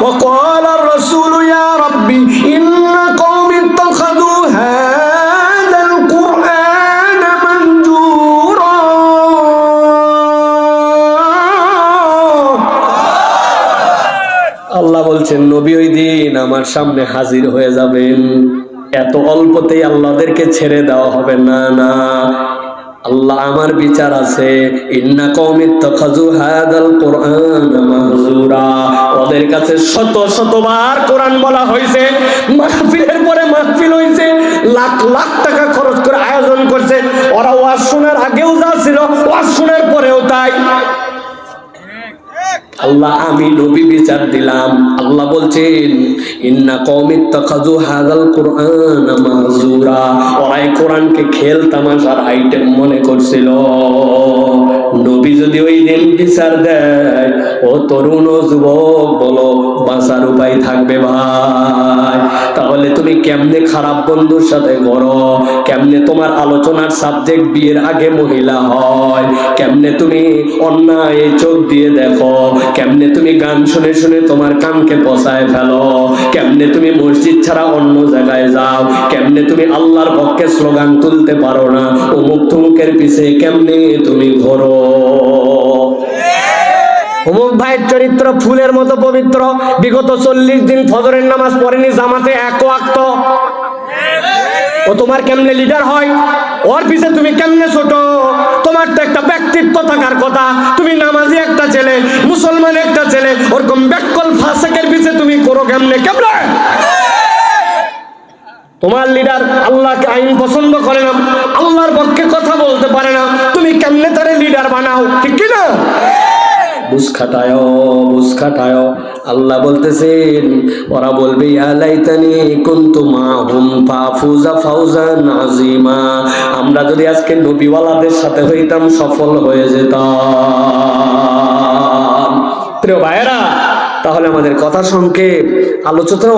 ওয়া ক্বালা আর-রাসূলু ইয়া রাব্বি ইন্না কওমি ইত্তাখাযু হাযাল কুরআনা মাহজুরা। আল্লাহ বলছেন নবী ওই দিন আমার সামনে হাজির হয়ে যাবেন, এত অল্পতেই আল্লাহদেরকে ছেড়ে দেওয়া হবে না। না, আল্লাহ আমার বিচার আছে। ইন্না কওমি ইত্তাখাযু হাযাল কুরআনা মাহজুরা। ওদের কাছে শত শতবার কোরআন বলা হয়েছে, মাহফিলের পরে মাহফিল হয়েছে, লাখ লাখ টাকা খরচ করে আয়োজন করছে। ওরা ওয়াজ শোনার আগেও যা ছিল, ওয়াজ শোনার পরেও তাই। আল্লাহ আমি নবী বিচার দিলাম। আল্লাহ বলছেন ইন্না কওমি ইত্তাখাযু হাযাল কুরআনা মাহজুরা। ওরা এই কোরআনকে খেল তামাশার আইটেম মনে করছিল। নবী যদি ওই দিন বিচার দেয়, ও তরুণ ও যুবক বলো বাঁচার উপায় থাকবে ভাই? তাহলে তুমি কেমনে খারাপ বন্ধুর সাথে করো, কেমনে তোমার আলোচনার সাবজেক্ট বিয়ের আগে মহিলা হয়, কেমনে তুমি অন্যায় চোখ দিয়ে দেখো, কেমনে তুমি গান শুনে শুনে তোমার কানকে পচায় ফেলো, কেমনে তুমি মসজিদ ছাড়া অন্য জায়গায় যাও, কেমনে তুমি আল্লাহর পক্ষে স্লোগান তুলতে পারো না, অমুক তমুকের পিছে কেমনে তুমি ঘোরো। অমুক ভাইয়ের চরিত্র ফুলের মতো পবিত্র, বিগত 40 দিন ফজরের নামাজ পড়েনি জামাতে এক ওয়াক্ত। ও তোমার কেমনে লিডার হয়? ওর পিছে তুমি কেমনে ছোট? তোমার তো একটা ব্যক্তিত্ব থাকার কথা। তুমি নামাজি একটা ছেলে, মুসলমান একটা ছেলে, ওরকম ব্যাককল ফাসিকের পিছে তুমি করো কেমনে? কেমনে তোমার লিডার আল্লাহকে আইন পছন্দ করে না, আল্লাহর পক্ষে কথা বলতে পারে না, তুমি কেমনে তারে লিডার বানাও? ঠিক কি না? বুঝ খাটায়। আল্লাহ বলতেছেন ওরা বলবে ইয়া লাইতানি কুনতু মাহুম ফাফুজা ফাওজান আযীমা। আমরা যদি আজকে নবীওয়ালাদের সাথে হইতাম সফল হয়ে যেতাম। প্রিয় ভাইয়েরা, তাহলে আমাদের কথা সংক্ষেপ, আলোচনা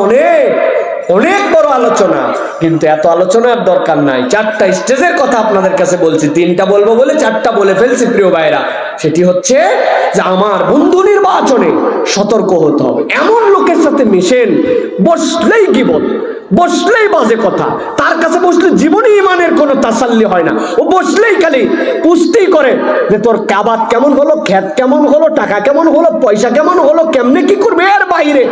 অনেক বড় আলোচনা, কিন্তু এত আলোচনার দরকার নাই। 4টা স্টেজের কথা আপনাদের কাছে বলছি, 3টা বলবো বলে 4টা বলে ফেলছি। প্রিয় ভাইরা, সেটি হচ্ছে যে আমার বন্ধু নির্বাচনে সতর্ক হতে হবে। এমন লোকের সাথে মিশেন, বসলেই গীবত, বসলেই বাজে কথা, তার কাছে বসলে জীবনে ইমানের কোনো তাসাল্লি হয় না। ও বসলেই খালি পুষ্টি করে যে তোর কাবাত কেমন হলো, খ্যাত কেমন হলো, টাকা কেমন হলো, পয়সা কেমন হলো, কেমনে কি করবে, এর বাইরে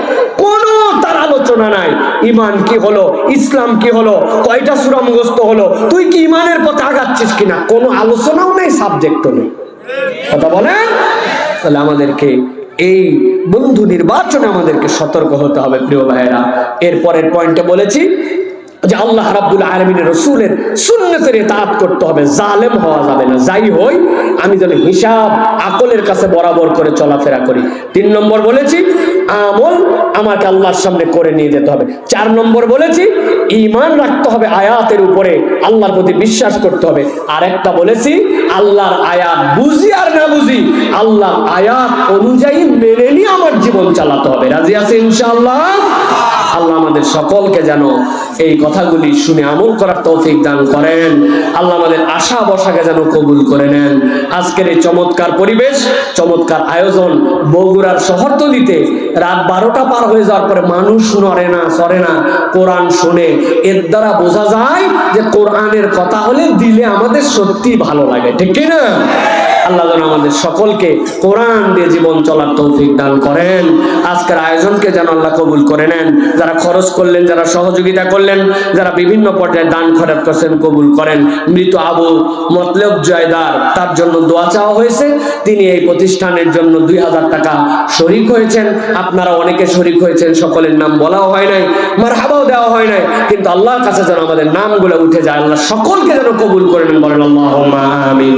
কোনো তার আলোচনা নাই। ইমান কি হলো, ইসলাম কি হলো, কয়টা সূরা মুখস্থ হলো, তুই কি ইমানের পথে আগাচ্ছিস কিনা, কোনো আলোচনাও নেই, সাবজেক্টও নেই। কথা বলেন? তাহলে আমাদেরকে এই বন্ধু নির্বাচনে আমাদেরকে সতর্ক হতে হবে। প্রিয় ভাইয়েরা, এরপরের পয়েন্টে বলেছি যে আল্লাহ রাব্বুল আলামিনের রাসূলের সুন্নতের ইতাআত করতে হবে, জালেম হওয়া যাবে না। যাই হই আমি যেন হিসাব আকলের কাছে বরাবর করে চলাফেরা করি। 3 নম্বর বলেছি আমল আমাকে আল্লাহর সামনে করে নিয়ে যেতে হবে। 4 নম্বর বলেছি ঈমান রাখতে হবে আয়াতের উপরে, আল্লাহর প্রতি বিশ্বাস করতে হবে। আর একটা বলেছি আল্লাহর আয়াত বুঝি আর না বুঝি, আল্লাহর আয়াত অনুযায়ী মেনে নিয়ে আমার জীবন চালাতে হবে। রাজি আছে ইনশাআল্লাহ? আল্লাহ আমাদের সকলকে যেন এই কথাগুলি শুনে আমল করার তৌফিক দান করেন। আল্লাহ আমাদের আশা বসাকে যেন কবুল করে নেন। আজকের এই চমৎকার পরিবেশ, চমৎকার আয়োজন বগুড়ার শহরতলিতে রাত 12টা পার হয়ে যাওয়ার পরে মানুষ নড়ে না সরে না, কোরআন শুনে। এর দ্বারা বোঝা যায় যে কোরআনের কথা হলে দিলে আমাদের সত্যি ভালো লাগে। ঠিক কি না? আল্লাহ যেন আমাদের সকলকে কোরআন দিয়ে জীবন চলার তৌফিক দান করেন। আজকের আয়োজনকে যেন আল্লাহ কবুল করে নেন। যারা খরচ করলেন, যারা সহযোগিতা করলেন, যারা বিভিন্ন পর্যায়ে দান খরচ করছেন, কবুল করেন। মৃত আবু মতলব জয়দার, তার জন্য দোয়া চাওয়া হয়েছে। তিনি এই প্রতিষ্ঠানের জন্য 2000 টাকা শরীক হয়েছেন। আপনারা অনেকে শরীক হয়েছেন, সকলের নাম বলাও হয় নাই, মারহাবাও দেওয়া হয় নাই, কিন্তু আল্লাহর কাছে যেন আমাদের নামগুলো উঠে যায়। আল্লাহ সকলকে যেন কবুল করে নেন, বলেন আল্লাহুম্মা আমিন।